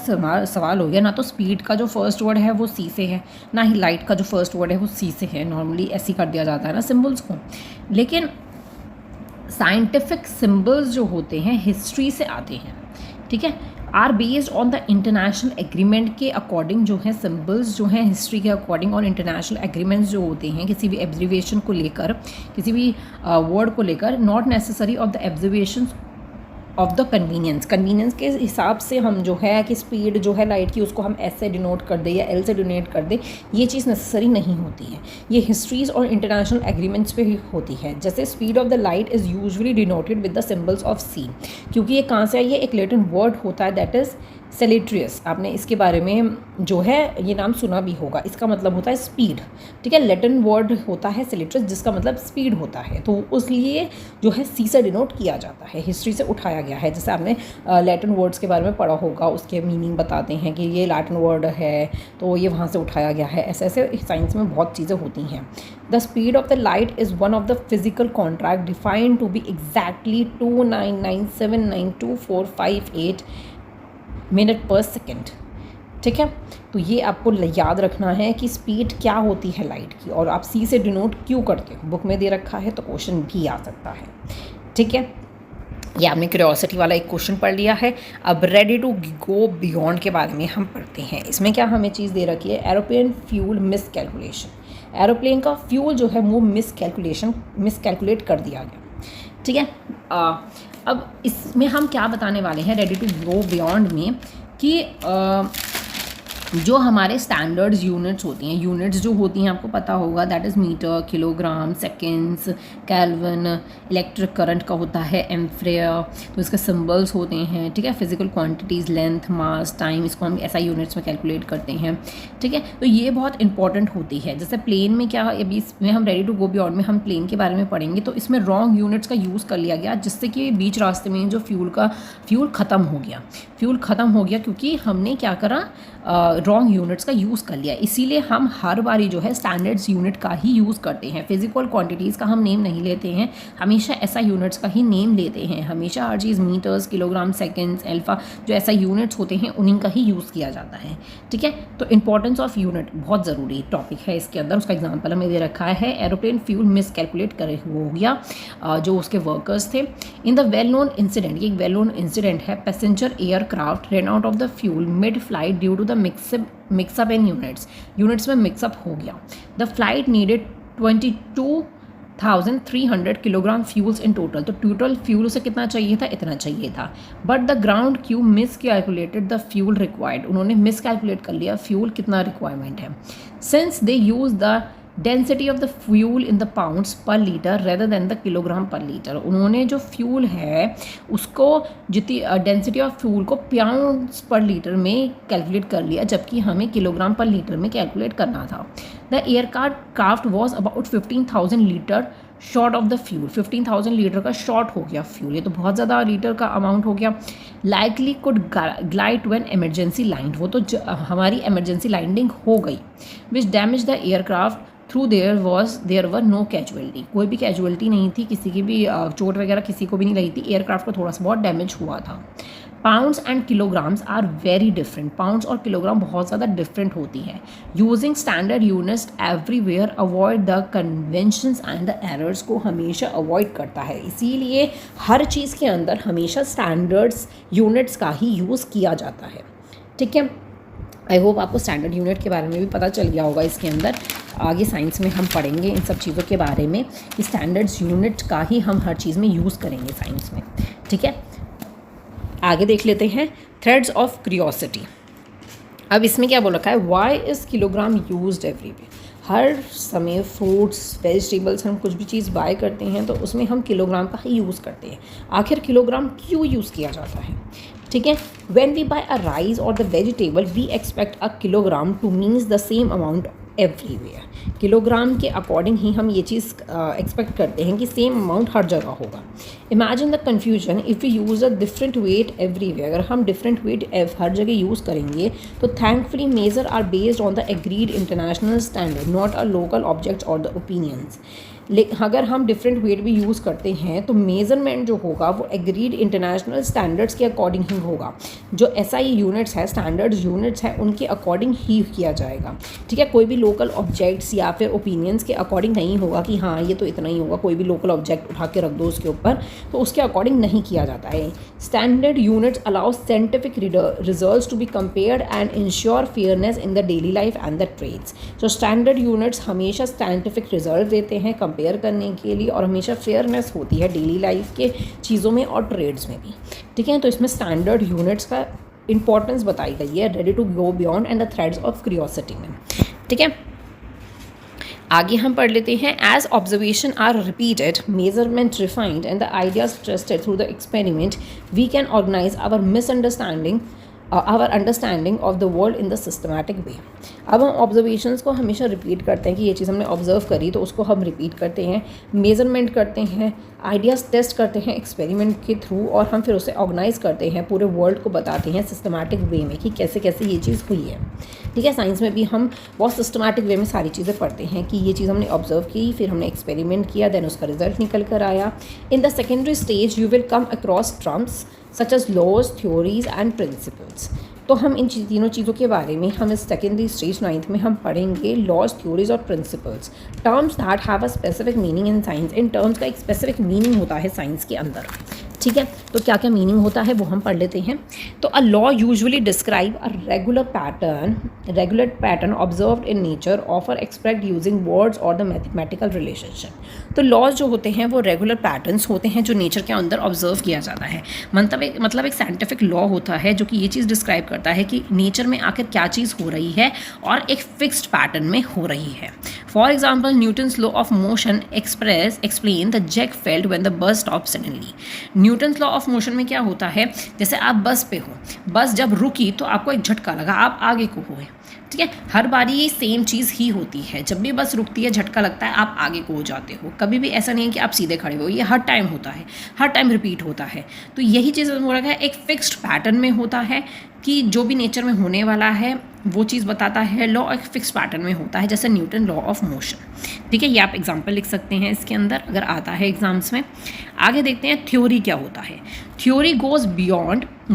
Speaker 1: सवाल हो गया। ना तो स्पीड का जो फर्स्ट वर्ड है वो सी से है, ना ही लाइट का जो फर्स्ट वर्ड है वो सी से है। नॉर्मली ऐसे कर दिया जाता है ना सिम्बल्स को, लेकिन साइंटिफिक सिम्बल्स जो होते हैं हिस्ट्री से आते हैं। ठीक है, are based on the international agreement के अकॉर्डिंग जो है सिम्बल्स जो हैं हिस्ट्री के अकॉर्डिंग, और इंटरनेशनल एग्रीमेंट्स जो होते हैं किसी भी ऑब्जर्वेशन को लेकर, किसी भी वर्ड को लेकर, not necessary of the observation of the convenience के हिसाब से हम जो है कि स्पीड जो है लाइट की उसको हम एस से डिनोट कर दे या एल से डिनोट कर दे, ये चीज़ नेसेसरी नहीं होती है। ये हिस्ट्रीज़ और इंटरनेशनल एग्रीमेंट्स पे ही होती है। जैसे speed of the light is usually denoted with the symbols of C, क्योंकि ये कहाँ से आई है, एक लैटिन वर्ड होता है दैट इज़ सेलेट्रियस। आपने इसके बारे में जो है ये नाम सुना भी होगा, इसका मतलब होता है स्पीड। ठीक है, लैटिन वर्ड होता है सेलेट्रियस जिसका मतलब स्पीड होता है, तो उसलिए जो है सी से डिनोट किया जाता है, हिस्ट्री से उठाया गया है। जैसे आपने लैटिन वर्ड्स के बारे में पढ़ा होगा, उसके मीनिंग बताते हैं कि ये लैटिन वर्ड है तो ये वहाँ से उठाया गया है। ऐसे ऐसे साइंस में बहुत चीज़ें होती हैं। The speed of the light is one of the physical contract defined to be exactly 299792458 minute per second. ठीक है, तो ये आपको याद रखना है कि स्पीड क्या होती है लाइट की, और आप सी से डिनोट क्यों करते हो। बुक में दे रखा है तो क्वेश्चन भी आ सकता है। ठीक है, ये आपने क्यूरियोसिटी वाला एक क्वेश्चन पढ़ लिया है। अब रेडी टू गो बियॉन्ड के बारे में हम पढ़ते हैं। इसमें क्या हमें चीज़ दे रखी है, aeroplane fuel miss calculation. Aeroplane का फ्यूल जो है वो मिस कैलकुलेट कर दिया गया। ठीक है, अब इसमें हम क्या बताने वाले हैं रेडी टू गो बियॉन्ड में कि जो हमारे स्टैंडर्ड्स यूनिट्स होती हैं, यूनिट्स जो होती हैं आपको पता होगा, that is metre, kilogram, seconds, kelvin. Electric current का होता है एम्फ्रेयर, तो इसके सिंबल्स होते हैं। ठीक है, फिजिकल क्वांटिटीज़, लेंथ, मास, टाइम, इसको हम ऐसा यूनिट्स में कैलकुलेट करते हैं। ठीक है, तो ये बहुत इंपॉर्टेंट होती है। जैसे प्लेन में क्या, अभी इसमें हम रेडी टू गो बियॉन्ड में हम प्लेन के बारे में पढ़ेंगे, तो इसमें रॉन्ग यूनिट्स का यूज़ कर लिया गया, जिससे कि बीच रास्ते में जो फ्यूल ख़त्म हो गया क्योंकि हमने क्या करा, रॉन्ग यूनिट्स का यूज़ कर लिया, इसीलिए हम हर बारी जो है स्टैंडर्ड्स यूनिट का ही यूज़ करते हैं। फिजिकल क्वांटिटीज़ का हम नेम नहीं लेते हैं, हमेशा ऐसा यूनिट्स का ही नेम लेते हैं। हमेशा हर चीज़ मीटर्स, किलोग्राम, सेकेंड्स, अल्फा, जो ऐसा यूनिट्स होते हैं उन्हीं का ही यूज़ किया जाता है। ठीक है, तो इंपॉर्टेंस ऑफ यूनिट बहुत ज़रूरी टॉपिक है इसके अंदर। उसका एग्जाम्पल हमें दे रखा है, एरोप्लेन फ्यूल मिस कैलकुलेट करे हो गया जो उसके वर्कर्स थे। In the well known incident, ये एक वेल नोन इंसिडेंट है, passenger aircraft run out of the fuel mid flight due to the mixup in units में मिक्सअप हो गया। द फ्लाइट नीडेड 22,300 किलोग्राम फ्यूल्स इन टोटल, तो टोटल फ्यूल उसे कितना चाहिए था, इतना चाहिए था। But the ground crew miscalculated the fuel required, उन्होंने मिस कैलकुलेट कर लिया फ्यूल कितना रिक्वायरमेंट है। Since they use the density of the fuel in the pounds पर litre rather than the kilogram पर लीटर, उन्होंने जो फ्यूल है उसको जितनी डेंसिटी ऑफ फ्यूल को पाउंड्स पर लीटर में कैलकुलेट कर लिया, जबकि हमें किलोग्राम पर लीटर में कैलकुलेट करना था। The aircraft was about 15,000 litre short of the fuel, 15,000 litre का शॉर्ट हो गया फ्यूल, ये तो बहुत ज़्यादा लीटर का अमाउंट हो गया। Likely could glide to an emergency line, वो तो हमारी एमरजेंसी लैंडिंग हो गई। Which damage the aircraft through there were no casualty, कोई भी कैजुअलिटी नहीं थी, किसी की भी चोट वगैरह किसी को भी नहीं लगी थी, एयरक्राफ्ट को थोड़ा सा बहुत डैमेज हुआ था। Pounds and kilograms are very different, pounds और किलोग्राम बहुत ज़्यादा डिफरेंट होती है। Using standard units everywhere avoid the conventions and the errors को हमेशा अवॉइड करता है, इसीलिए हर चीज़ के अंदर हमेशा स्टैंडर्ड्स यूनिट्स का ही यूज़ किया जाता है। ठीक है, आई होप आपको स्टैंडर्ड यूनिट के बारे में भी पता चल गया होगा। इसके अंदर आगे साइंस में हम पढ़ेंगे इन सब चीज़ों के बारे में कि स्टैंडर्ड्स यूनिट का ही हम हर चीज़ में यूज़ करेंगे साइंस में। ठीक है, आगे देख लेते हैं थ्रेड्स ऑफ क्यूरियोसिटी। अब इसमें क्या बोल रखा है, why is kilogram used everywhere, हर समय फ्रूट्स वेजिटेबल्स हम कुछ भी चीज़ बाय करते हैं तो उसमें हम किलोग्राम का ही यूज़ करते हैं। आखिर किलोग्राम क्यों यूज़ किया जाता है? ठीक है, when we buy a rice और the vegetable we expect a kilogram to means the same amount everywhere, kilogram के अकॉर्डिंग ही हम ये चीज़ एक्सपेक्ट करते हैं कि सेम अमाउंट हर जगह होगा। Imagine the confusion if you use a different weight everywhere, अगर हम डिफरेंट वेट हर जगह यूज़ करेंगे तो thankfully measure are based on the agreed international standard not a local objects और द ओपिनियंस। अगर हम डिफरेंट वेट भी यूज़ करते हैं तो मेज़रमेंट जो होगा वो एग्रीड इंटरनेशनल स्टैंडर्ड्स के अकॉर्डिंग ही होगा। जो SI यूनिट्स है, स्टैंडर्ड्स यूनिट्स है, उनके अकॉर्डिंग ही किया जाएगा। ठीक है, कोई भी लोकल ऑब्जेक्ट्स या फिर ओपिनियंस के अकॉर्डिंग नहीं होगा कि हाँ ये तो इतना ही होगा, कोई भी लोकल ऑब्जेक्ट उठा के रख दो उसके ऊपर, तो उसके अकॉर्डिंग नहीं किया जाता है। Standard units allow scientific results to be compared and ensure fairness in the daily life and the trades. तो स्टैंडर्ड यूनिट्स हमेशा साइंटिफिक रिजल्ट देते हैं कंपेयर करने के लिए, और हमेशा फेयरनेस होती है डेली लाइफ के चीज़ों में और ट्रेड्स में भी। ठीक है, तो इसमें स्टैंडर्ड यूनिट्स का इंपॉर्टेंस बताई गई है ready to go beyond and the threads of curiosity में। ठीक है, आगे हम पढ़ लेते हैं। As observation are repeated, measurement refined and the ideas tested through the experiment, we can organise our understanding of the world in the systematic way. अब हम ऑब्जर्वेशंस को हमेशा रिपीट करते हैं कि ये चीज़ हमने ऑब्जर्व करी तो उसको हम रिपीट करते हैं, मेजरमेंट करते हैं, आइडियाज़ टेस्ट करते हैं एक्सपेरिमेंट के थ्रू, और हम फिर उसे ऑर्गेनाइज करते हैं, पूरे वर्ल्ड को बताते हैं सिस्टमैटिक वे में कि कैसे कैसे ये चीज़ हुई है। ठीक है, साइंस में भी हम बहुत सिस्टमैटिक वे में सारी चीज़ें पढ़ते हैं कि ये चीज़ हमने ऑब्जर्व की, फिर हमने एक्सपेरिमेंट किया, देन उसका रिजल्ट निकल कर आया। In the secondary stage you will come across terms such as laws, theories and principles. तो हम इन तीनों चीज़ों के बारे में हम इस सेकेंडरी स्टेज 9th में हम पढ़ेंगे लॉज, थ्योरीज और principles. Terms that have a specific meaning in science, in terms का एक स्पेसिफिक मीनिंग होता है साइंस के अंदर। ठीक है, तो क्या क्या मीनिंग होता है वो हम पढ़ लेते हैं। तो a law usually describe a regular pattern observed in nature offer expressed using words और द मैथमेटिकल रिलेशनशिप। तो लॉज जो होते हैं वो रेगुलर पैटर्न्स होते हैं जो नेचर के अंदर ऑब्जर्व किया जाता है। मतलब एक साइंटिफिक लॉ होता है जो कि ये चीज़ डिस्क्राइब करता है कि नेचर में आखिर क्या चीज़ हो रही है और एक फिक्स्ड पैटर्न में हो रही है। For example Newton's law of motion explain the jerk felt when the bus stop suddenly. Newton's law of motion में क्या होता है, जैसे आप बस पे हो, बस जब रुकी तो आपको एक झटका लगा, आप आगे को हुए। ठीक है, हर बारी ये सेम चीज़ ही होती है, जब भी बस रुकती है झटका लगता है आप आगे को हो जाते हो, कभी भी ऐसा नहीं है कि आप सीधे खड़े हो, ये हर टाइम होता है, हर टाइम रिपीट होता है। तो यही चीज़ हो रहा है, एक फिक्स्ड पैटर्न में होता है, कि जो भी नेचर में होने वाला है वो चीज़ बताता है। लॉ एक फिक्स पैटर्न में होता है, जैसे न्यूटन लॉ ऑफ मोशन। ठीक है, ये आप एग्जांपल लिख सकते हैं इसके अंदर अगर आता है एग्जाम्स में। आगे देखते हैं थ्योरी क्या होता है। Theory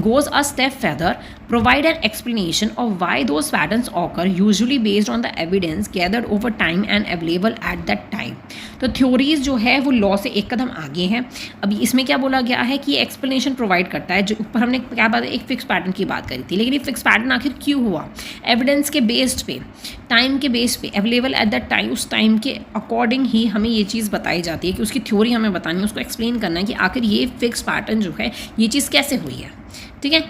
Speaker 1: goes a step further, provide an explanation of why those patterns occur, usually based on the evidence gathered over time and available at that time। तो थ्योरीज जो है वो लॉ से एक कदम आगे हैं। अभी इसमें क्या बोला गया है कि एक्सप्लेनेशन प्रोवाइड करता है, जो ऊपर हमने क्या बात एक फिक्स पैटर्न की बात करी थी, लेकिन ये फिक्स पैटर्न आखिर क्यों हुआ, एविडेंस के बेस्ड पे, टाइम के बेस पे, अवेलेबल एट दैट टाइम, उस टाइम के अकॉर्डिंग ही हमें ये चीज़ बताई जाती है कि उसकी थ्योरी हमें बतानी है, उसको एक्सप्लेन करना है कि आखिर ये फिक्स पैटर्न जो है ये चीज़ कैसे हुई है। ठीक है,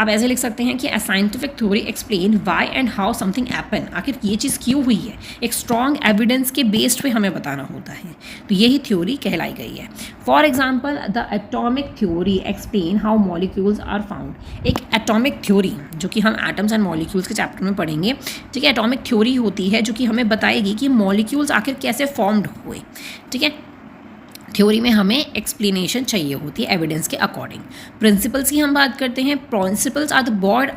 Speaker 1: आप ऐसे लिख सकते हैं कि a scientific theory explain why and how something happen, आखिर ये चीज़ क्यों हुई है, एक स्ट्रॉन्ग एविडेंस के बेस्ड पे हमें बताना होता है, तो यही थ्योरी कहलाई गई है। For example the atomic theory explain how molecules are found. एक एटॉमिक थ्योरी जो कि हम एटम्स एंड मॉलिक्यूल्स के चैप्टर में पढ़ेंगे, ठीक है, एटॉमिक थ्योरी होती है जो कि हमें बताएगी कि मॉलिक्यूल्स आखिर कैसे फॉर्म्ड हुए। ठीक है, थ्योरी में हमें एक्सप्लेनेशन चाहिए होती है एविडेंस के अकॉर्डिंग। प्रिंसिपल्स की हम बात करते हैं। Principles are the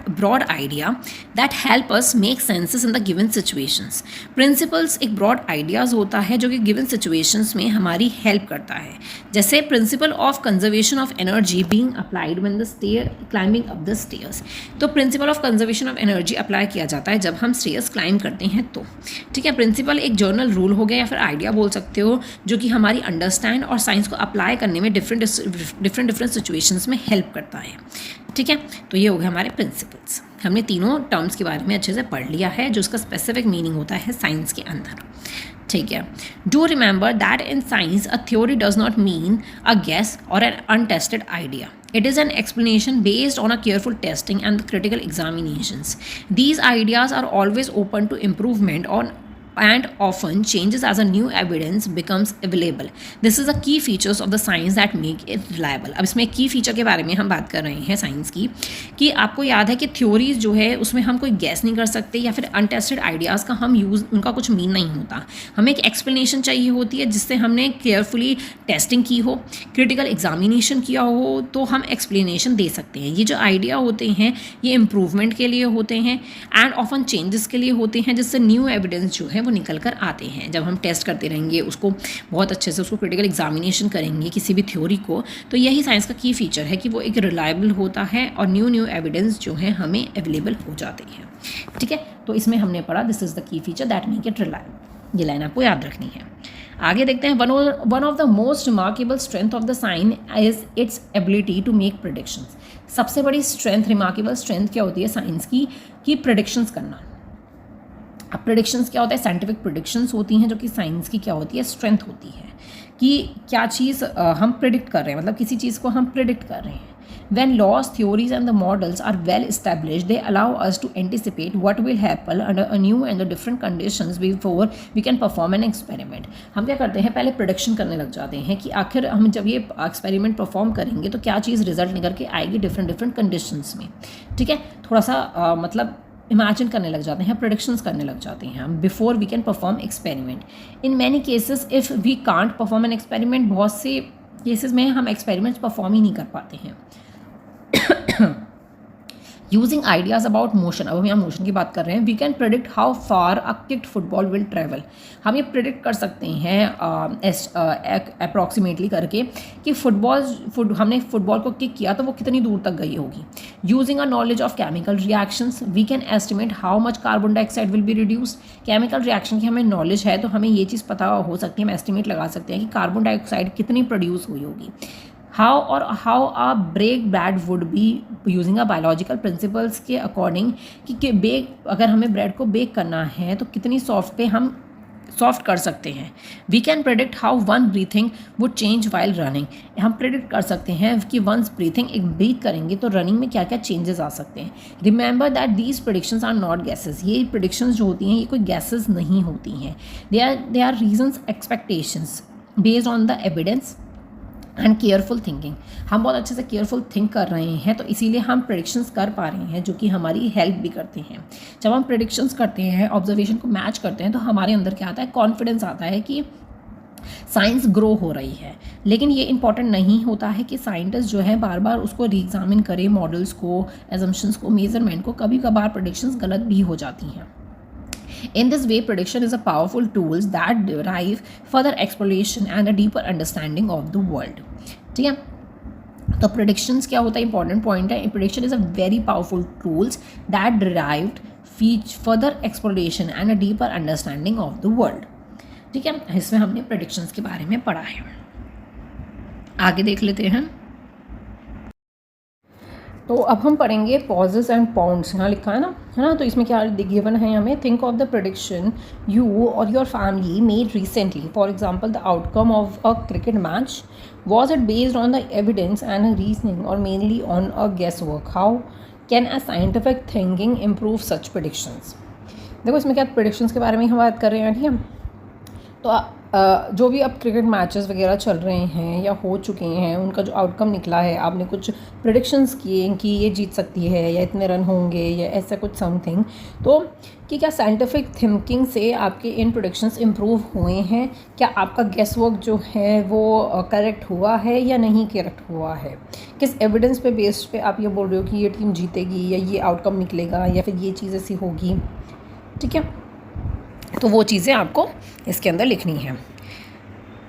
Speaker 1: broad idea that help us make senses in the given situations. Principles एक ब्रॉड आइडियाज होता है जो कि गिवन सिचुएशंस में हमारी हेल्प करता है। जैसे principle of conservation of energy being applied when the stair climbing up the stairs. तो principle of conservation of energy apply किया जाता है जब हम स्टेयर्स क्लाइंब करते हैं तो। ठीक है, प्रिंसिपल एक जर्नल रूल हो गया या फिर आइडिया बोल सकते हो, जो कि हमारी अंडरस्टैंड और साइंस को अप्लाई करने में डिफरेंट सिचुएशंस में हेल्प करता है। ठीक है, तो ये हो गए हमारे प्रिंसिपल्स। हमने तीनों टर्म्स के बारे में अच्छे से पढ़ लिया है जो उसका स्पेसिफिक मीनिंग होता है साइंस के अंदर। ठीक है, do remember that in science a theory does not mean a guess और an untested idea. It is an explanation based on a careful testing and critical examinations. These ideas are always open to improvement and often changes as a new evidence becomes available. This is the key features of the science that make it reliable. अब इसमें की feature के बारे में हम बात कर रहे हैं साइंस की, कि आपको याद है कि थ्योरीज जो है उसमें हम कोई गैस नहीं कर सकते या फिर अनटेस्टेड आइडियाज़ का हम यूज़, उनका कुछ मीन नहीं होता। हमें एक एक्सप्लेनेशन चाहिए होती है जिससे हमने केयरफुली टेस्टिंग की हो, क्रिटिकल एग्जामिनेशन किया हो, तो हम एक्सप्लेनेशन दे सकते हैं। ये जो आइडिया होते हैं ये इम्प्रूवमेंट के लिए होते हैं एंड ऑफन चेंजेस के लिए होते हैं, जिससे न्यू एविडेंस जो है वो निकल कर आते हैं। जब हम टेस्ट करते रहेंगे उसको बहुत अच्छे से, उसको क्रिटिकल एग्जामिनेशन करेंगे किसी भी थ्योरी को, तो यही साइंस का की फीचर है कि वो एक रिलायबल होता है और न्यू एविडेंस जो है हमें अवेलेबल हो जाते हैं। ठीक है, तो इसमें हमने पढ़ा this is the key feature that make it reliable. ये लाइन आपको याद रखनी है। आगे देखते हैं, one of the most remarkable strength of the science is its ability to make predictions. सबसे बड़ी स्ट्रेंथ, रिमार्केबल स्ट्रेंथ क्या होती है साइंस की, कि प्रेडिक्शंस करना। अब प्रेडिक्शंस क्या होता है, साइंटिफिक प्रेडिक्शंस होती हैं जो कि साइंस की क्या होती है, स्ट्रेंथ होती है, कि क्या चीज़ हम प्रेडिक्ट कर रहे हैं, मतलब किसी चीज़ को हम प्रेडिक्ट कर रहे हैं। When laws, theories and the models are well established, they allow us to anticipate what will happen under a new and the different conditions before we can perform an experiment. हम क्या करते हैं, पहले prediction करने लग जाते हैं कि आखिर हम जब ये एक्सपेरिमेंट परफॉर्म करेंगे तो क्या चीज़ रिजल्ट निकल के आएगी डिफरेंट कंडीशंस में। ठीक है, थोड़ा सा मतलब इमेजिन करने लग जाते हैं, प्रोडिक्शंस करने लग जाते हैं हम before we can perform experiment. In many cases if we can't perform an experiment, बहुत से केसेस में हम एक्सपेरिमेंट्स परफॉर्म ही नहीं कर पाते हैं। यूजिंग आइडियाज़ अबाउट मोशन, अब हम यहाँ मोशन की बात कर रहे हैं, we can predict how far a kicked football will travel. हम ये प्रेडिक्ट कर सकते हैं अप्रॉक्सीमेटली करके कि हमने फुटबॉल को किक किया तो वो कितनी दूर तक गई होगी। Using a knowledge of chemical reactions we can estimate how much carbon dioxide will be reduced. Chemical reaction की हमें नॉलेज है तो हमें ये चीज़ पता हो सकती है, हम एस्टिमेट लगा सकते हैं कि कार्बन डाइऑक्साइड कितनी प्रोड्यूस हुई होगी। How a break bread would be using a biological principles के अकॉर्डिंग कि बेक, अगर हमें ब्रेड को बेक करना है तो कितनी सॉफ्ट पे हम सॉफ्ट कर सकते हैं। We can predict how one breathing would change while running. हम प्रेडिक्ट कर सकते हैं कि वंस ब्रीथिंग एक ब्रीथ करेंगे तो रनिंग में क्या क्या चेंजेस आ सकते हैं। Remember that these predictions are not guesses. ये प्रेडिक्शंस जो होती हैं ये कोई गैसेस नहीं होती हैं। They are reasons, expectations based on the evidence and careful thinking. हम बहुत अच्छे से केयरफुल थिंक कर रहे हैं तो इसीलिए हम प्रेडिक्शंस कर पा रहे हैं जो कि हमारी हेल्प भी करते हैं। जब हम प्रेडिक्शंस करते हैं, ऑब्जर्वेशन को मैच करते हैं तो हमारे अंदर क्या आता है, कॉन्फिडेंस आता है कि साइंस ग्रो हो रही है, लेकिन ये इंपॉर्टेंट नहीं होता है कि साइंटिस्ट जो है बार बार उसको रीएग्जामिन करे, मॉडल्स को, एजम्पशंस को, मेजरमेंट को। कभी कभार प्रेडिक्शंस गलत भी हो जाती हैं। In this way, prediction is a powerful tool that derive further exploration and a deeper understanding of the world. ठीक है, तो प्रेडिक्शंस क्या होता है, इंपॉर्टेंट पॉइंट है। Prediction is a very powerful tools that derived further exploration and a deeper understanding of the world. ठीक है, इसमें हमने प्रेडिक्शंस के बारे में पढ़ा है। आगे देख लेते हैं। तो अब हम पढ़ेंगे पॉजेस एंड पाउंड्स। यहाँ लिखा है ना, तो इसमें क्या गिवन है हमें, think of the prediction you और your family made recently, for example the outcome of a cricket match, was it based on the evidence and reasoning or mainly on a guesswork? How can a scientific thinking improve such predictions? देखो इसमें क्या predictions के बारे में हम बात कर रहे हैं, ठीक है। तो जो भी अब क्रिकेट मैचेस वगैरह चल रहे हैं या हो चुके हैं, उनका जो आउटकम निकला है, आपने कुछ प्रेडिक्शंस किए कि ये जीत सकती है या इतने रन होंगे या ऐसा कुछ समथिंग, तो कि क्या साइंटिफिक थिंकिंग से आपके इन प्रेडिक्शंस इम्प्रूव हुए हैं? क्या आपका गेस वर्क जो है वो करेक्ट हुआ है या नहीं करेक्ट हुआ है? किस एविडेंस पे बेस्ड पे आप ये बोल रहे हो कि ये टीम जीतेगी या ये आउटकम निकलेगा या फिर ये चीज़ ऐसी होगी? ठीक है, तो वो चीज़ें आपको इसके अंदर लिखनी है।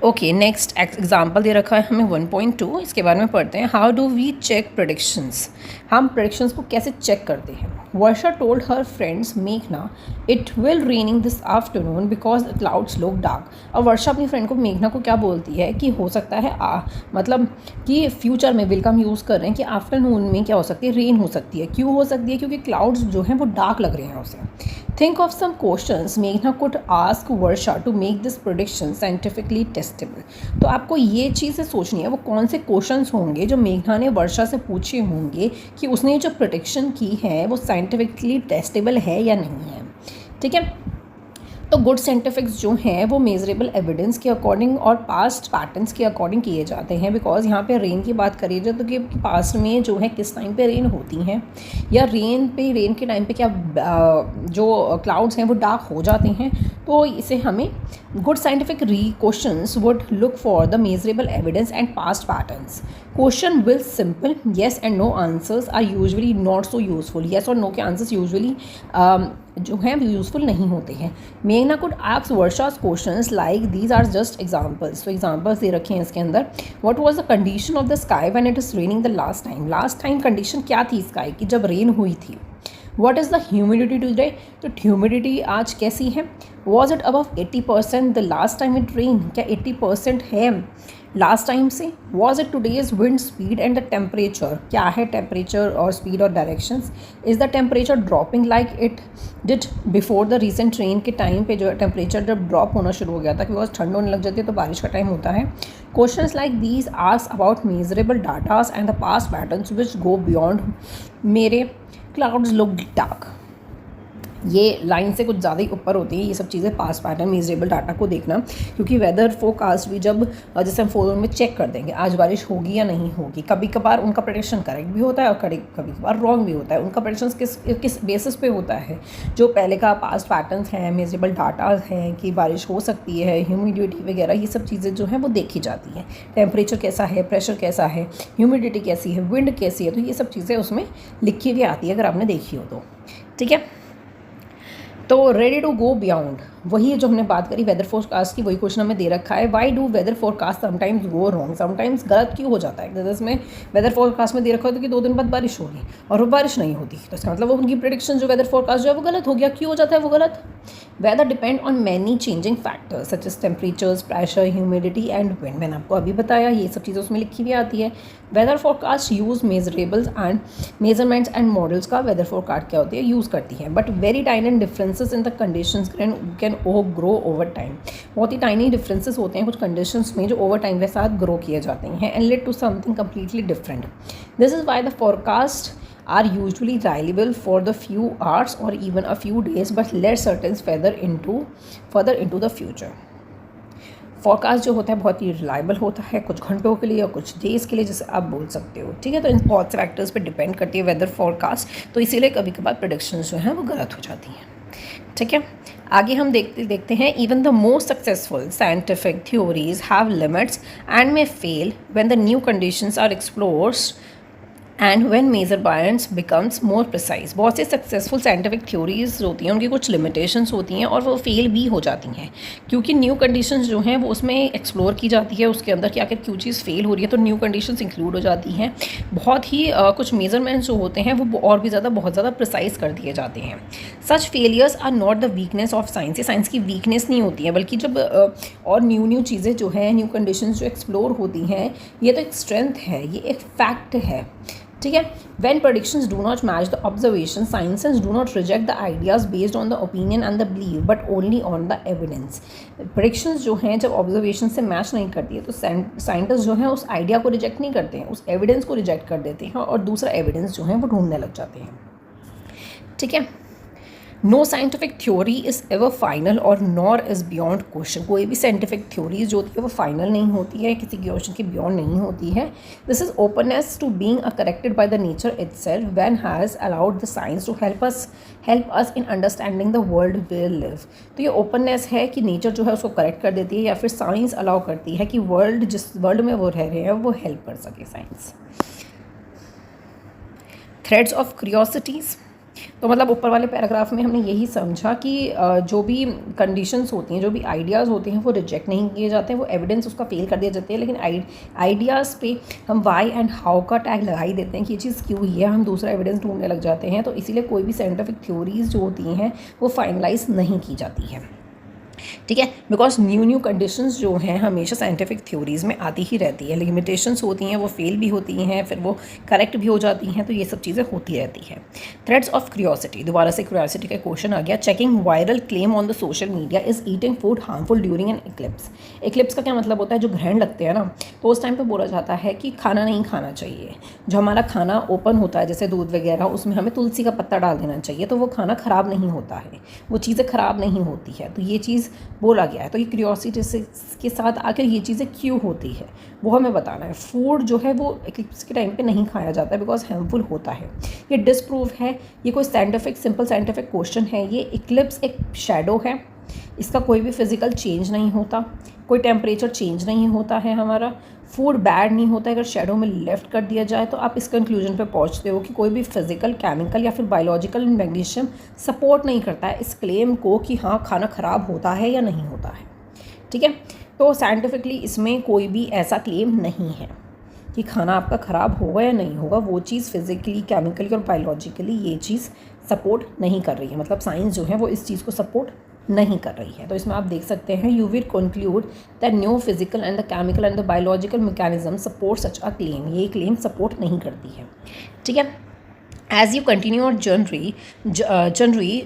Speaker 1: ओके, नेक्स्ट एग्जाम्पल दे रखा है हमें 1.2, इसके बारे में पढ़ते हैं। How do we check predictions? हम प्रेडिक्शंस को कैसे चेक करते हैं? वर्षा टोल्ड हर फ्रेंड्स मेघना it will raining this afternoon because the clouds look dark. और वर्षा अपनी फ्रेंड को, मेघना को क्या बोलती है कि हो सकता है मतलब कि फ्यूचर में, विल का हम यूज़ कर रहे हैं कि आफ्टरनून में क्या हो सकती है, रेन हो सकती है। क्यों हो सकती है? क्योंकि क्लाउड्स जो हैं वो डार्क लग रहे हैं उसे। Think of some questions Meghna could ask Varsha to make this prediction scientifically testable. तो आपको ये चीज़ें सोचनी है, वो कौन से क्वेश्चंस होंगे जो मेघना ने वर्षा से पूछे होंगे कि उसने जो प्रेडिक्शन की है वो साइंटिफिकली टेस्टेबल है या नहीं है। ठीक है, तो गुड साइंटिफिक्स जो हैं वो मेजरेबल एविडेंस के अकॉर्डिंग और पास्ट पैटर्न्स के अकॉर्डिंग किए जाते हैं। बिकॉज यहाँ पे रेन की बात करी जाए तो कि पास्ट में जो है किस टाइम पे रेन होती हैं, या रेन के टाइम पे क्या जो क्लाउड्स हैं वो डार्क हो जाते हैं। तो इसे हमें good scientific questions would look for the measurable evidence and past patterns. Question will simple yes and no answers are usually not so useful. Yes और नो के आंसर्स यूजुअली जो हैं वो यूज़फुल नहीं होते हैं। मेघना could ask Varsha's questions like these are just examples. तो एग्जांपल्स दे रखे हैं इसके अंदर। What was the condition of the sky when it is raining the last time? Last time condition क्या थी स्काई की जब रेन हुई थी? What is the humidity today? तो ह्यूमिडिटी आज कैसी है? Was it above 80% the last time it rain? क्या 80% है लास्ट टाइम से? Was it today's wind speed and the temperature? क्या है टेम्परेचर और स्पीड और directions? Is the temperature dropping like it did before the recent rain? के time पे जो टेम्परेचर जब ड्रॉप होना शुरू हो गया था, बिकॉज ठंड होने लग जाती है तो बारिश का टाइम होता है। Questions like these ask about measurable datas and the past patterns which go beyond मेरे क्लाउड्स लुक डार्क। ये लाइन से कुछ ज़्यादा ही ऊपर होती है ये सब चीज़ें, पास्ट पैटर्न, मेजरेबल डाटा को देखना। क्योंकि वेदर फोरकास्ट भी जब जैसे हम फ़ोन में चेक कर देंगे आज बारिश होगी या नहीं होगी, कभी कभार उनका प्रेडिक्शन करेक्ट भी होता है और कभी कभार रॉन्ग भी होता है। उनका प्रेडिक्शन किस बेसिस पे होता है? जो पहले का पास्ट पैटर्न्स हैं, मेजरेबल डाटा हैं कि बारिश हो सकती है, ह्यूमिडिटी वगैरह, ये सब चीज़ें जो हैं वो देखी जाती हैं। टेम्परेचर कैसा है, प्रेशर कैसा है, ह्यूमिडिटी कैसी है, विंड कैसी है, तो ये सब चीज़ें उसमें लिखी हुई आती है अगर आपने देखी हो तो। ठीक है, तो रेडी टू गो बियॉन्ड वही है जो हमने बात करी वेदर फोरकास्ट की, वही क्वेश्चन हमें दे रखा है। Why do weather forecast sometimes go wrong? Sometimes गलत क्यों हो जाता है? जैसे इसमें वेदर फोरकास्ट में दे रखा होता है कि 2 दिन बाद बारिश होगी और वो बारिश नहीं होती, तो इसका मतलब वो उनकी प्रेडिक्शन जो वेदर फोरकास्ट जो है वो गलत हो गया। क्यों हो जाता है वो गलत? Weather depend on many changing factors such as temperatures, pressure, humidity and wind. मैंने आपको अभी बताया ये सब चीज़ें उसमें लिखी हुई आती है। Weather forecast use measurables and measurements and models का वेदर फोरकास्ट क्या होती है यूज़ करती है, but very tiny differences in the conditions can grow over time. बहुत ही टाइनी डिफरेंसेस होते हैं कुछ कंडीशंस में जो ओवर टाइम के साथ ग्रो किए जाते हैं and lead to something completely different. This is why the forecast are usually reliable for the few hours or even a few days but let certain further into the future। Forecast जो होता है बहुत ही reliable होता है कुछ घंटों के लिए या कुछ डेज़ के लिए, जैसे आप बोल सकते हो। ठीक है, तो इन बहुत से फैक्टर्स पे डिपेंड करती है वेदर फोरकास्ट, तो इसीलिए कभी कभार प्रेडिक्शंस जो हैं वो गलत हो जाती हैं। ठीक है, आगे हम देखते हैं even the most successful scientific theories have limits and may fail when the new conditions are explored and when major biases becomes more precise. बहुत से सक्सेसफुल साइंटिफिक थ्योरीज होती हैं, उनकी कुछ लिमिटेशंस होती हैं और वो फेल भी हो जाती हैं, क्योंकि न्यू कंडीशंस जो हैं वो उसमें एक्सप्लोर की जाती है, उसके अंदर कि आखिर क्यों चीज़ फेल हो रही है, तो न्यू कंडीशंस इंक्लूड हो जाती हैं। बहुत ही कुछ मेजरमेंट्स जो होते हैं वो और भी बहुत ज़्यादा प्रिसाइज कर दिए जाते हैं। Such failures are not the weakness of science. ये साइंस की वीकनेस नहीं होती है, बल्कि जब और न्यू चीज़ें जो हैं, न्यू कंडीशंस जो एक्सप्लोर होती हैं, ये तो एक स्ट्रेंथ है, ये एक फैक्ट है, ठीक है। When predictions do not match the observation, scientists do not reject the ideas based on the opinion and the belief, but only on the evidence. Predictions जो हैं जब observation से मैच नहीं करती है तो साइंटिस्ट जो हैं उस आइडिया को रिजेक्ट नहीं करते हैं, उस एविडेंस को रिजेक्ट कर देते हैं और दूसरा एविडेंस जो है वो ढूंढने लग जाते हैं, ठीक है। No scientific theory is ever final और नॉर इज़ बियॉन्ड क्वेश्चन। कोई भी साइंटिफिक थ्योरीज जो होती है वो फाइनल नहीं होती है, किसी क्वेश्चन के बियॉन्ड नहीं होती है। This is openness to being corrected by the nature itself when has allowed the science to help us in understanding the world we live. तो ये ओपननेस है कि नेचर जो है उसको करेक्ट कर देती है या फिर साइंस अलाउ करती है कि जिस वर्ल्ड में वो रह रहे हैं वो हेल्प कर सके साइंस। थ्रेड्स ऑफ क्यूरियोसिटीज़, तो मतलब ऊपर वाले पैराग्राफ में हमने यही समझा कि जो भी कंडीशंस होती हैं, जो भी आइडियाज़ होते हैं वो रिजेक्ट नहीं किए जाते हैं, वो एविडेंस उसका फेल कर दिए जाते हैं, लेकिन आइडियाज़ पे हम वाई एंड हाउ का टैग लगा ही देते हैं कि ये चीज़ क्यों हुई है, हम दूसरा एविडेंस ढूंढने लग जाते हैं। तो इसीलिए कोई भी साइंटिफिक थ्योरीज जो होती हैं वो फाइनलाइज नहीं की जाती है, ठीक है। बिकॉज न्यू कंडीशंस जो हैं हमेशा साइंटिफिक थ्योरीज में आती ही रहती है, लिमिटेशंस होती हैं, वो फेल भी होती हैं, फिर वो करेक्ट भी हो जाती हैं, तो ये सब चीज़ें होती रहती हैं। थ्रेड्स ऑफ क्यूरियोसिटी, दोबारा से क्यूरियोसिटी का क्वेश्चन आ गया। Checking viral claim on the social media is eating food harmful during an Eclipse. Eclipse का क्या मतलब होता है, जो ग्रहण लगते हैं ना, तो उस टाइम पर बोला जाता है कि खाना नहीं खाना चाहिए। जो हमारा खाना ओपन होता है जैसे दूध वगैरह, उसमें हमें तुलसी का पत्ता डाल देना चाहिए, तो वो खाना ख़राब नहीं होता है, वो चीज़ें ख़राब नहीं होती है, तो ये चीज़ बोला गया है। तो ये क्यूरियोसिटी के साथ आकर ये चीज़ें क्यों होती है वो हमें बताना है। फूड जो है वो इक्लिप्स के टाइम पे नहीं खाया जाता है बिकॉज हार्मफुल होता है। ये डिसप्रूव है, ये कोई सिंपल साइंटिफिक क्वेश्चन है। ये इक्लिप्स एक शैडो है, इसका कोई भी फिजिकल चेंज नहीं होता, कोई टेम्परेचर चेंज नहीं होता है हमारा। फूड बैड नहीं होता है, अगर शेडो में लेफ्ट कर दिया जाए तो आप इस कंक्लूजन पे पहुंचते हो कि कोई भी फिजिकल, केमिकल या फिर बायोलॉजिकल मैग्नीशियम सपोर्ट नहीं करता है इस क्लेम को कि हाँ खाना ख़राब होता है या नहीं होता है, ठीक है। तो साइंटिफिकली इसमें कोई भी ऐसा क्लेम नहीं है कि खाना आपका ख़राब होगा या नहीं होगा। वो चीज़ फिजिकली, केमिकली और बायोलॉजिकली ये चीज़ सपोर्ट नहीं कर रही है, मतलब साइंस जो है वो इस चीज़ को सपोर्ट नहीं कर रही है। तो इसमें आप देख सकते हैं, you will conclude that new physical and the chemical and the biological mechanism support such a claim. ये क्लेम सपोर्ट नहीं करती है, ठीक है। As you continue your journey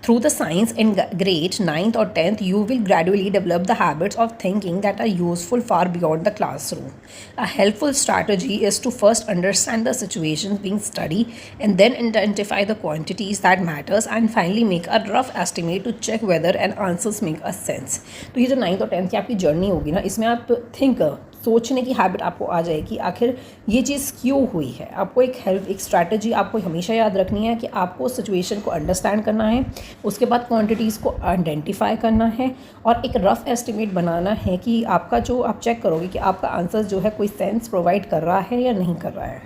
Speaker 1: through the science in grade 9th or 10th, you will gradually develop the habits of thinking that are useful far beyond the classroom. A helpful strategy is to first understand the situations being studied and then identify the quantities that matters and finally make a rough estimate to check whether an answers make a sense. तो ये जो 9th और 10th की आपकी journey होगी ना, इसमें आप सोचने की हैबिट आपको आ जाएगी आखिर ये चीज़ क्यों हुई है। आपको एक स्ट्रैटेजी आपको हमेशा याद रखनी है कि आपको सिचुएशन को अंडरस्टैंड करना है, उसके बाद क्वांटिटीज़ को आइडेंटिफाई करना है और एक रफ़ एस्टिमेट बनाना है कि आपका जो आप चेक करोगे कि आपका आंसर जो है कोई सेंस प्रोवाइड कर रहा है या नहीं कर रहा है।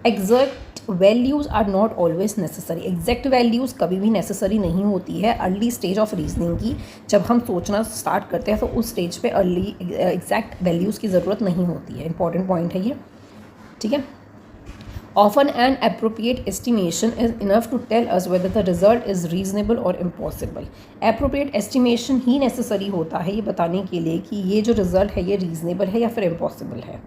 Speaker 1: Exact values are not always necessary. Exact values कभी भी नेसेसरी नहीं होती है अर्ली स्टेज ऑफ रीजनिंग की। जब हम सोचना स्टार्ट करते हैं तो उस स्टेज पे अर्ली एग्जैक्ट वैल्यूज़ की ज़रूरत नहीं होती है। इंपॉर्टेंट पॉइंट है ये, ठीक है। Often an appropriate estimation is enough to tell us whether the result is reasonable or impossible. Appropriate estimation he necessary होता है ये बताने के लिए कि ये जो result है ये reasonable है या फिर impossible है।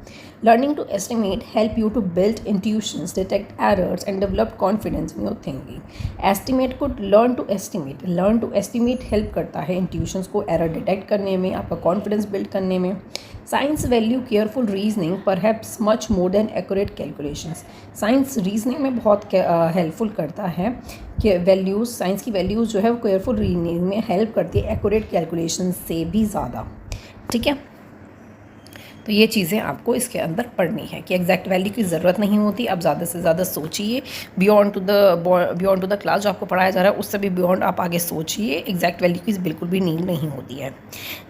Speaker 1: Learning to estimate help you to build intuitions, detect errors and develop confidence in your thinking. Estimate को learn to estimate help करता है intuitions को error detect करने में, आपका confidence build करने में। Science value careful reasoning perhaps much more than accurate calculations. Science reasoning में बहुत हेल्पफुल करता है कि वैल्यूज़, साइंस की वैल्यूज़ जो है वो केयरफुल रीजनिंग में हेल्प करती है एक्यूरेट कैलकुलेशन से भी ज़्यादा, ठीक है। तो ये चीज़ें आपको इसके अंदर पढ़नी है कि एग्जैक्ट वैल्यू की ज़रूरत नहीं होती, आप ज़्यादा से ज़्यादा सोचिए, बियॉन्ड टू द क्लास जो आपको पढ़ाया जा रहा है उससे भी बियॉन्ड आप आगे सोचिए, एग्जैक्ट वैल्यू की बिल्कुल भी नीड नहीं होती है।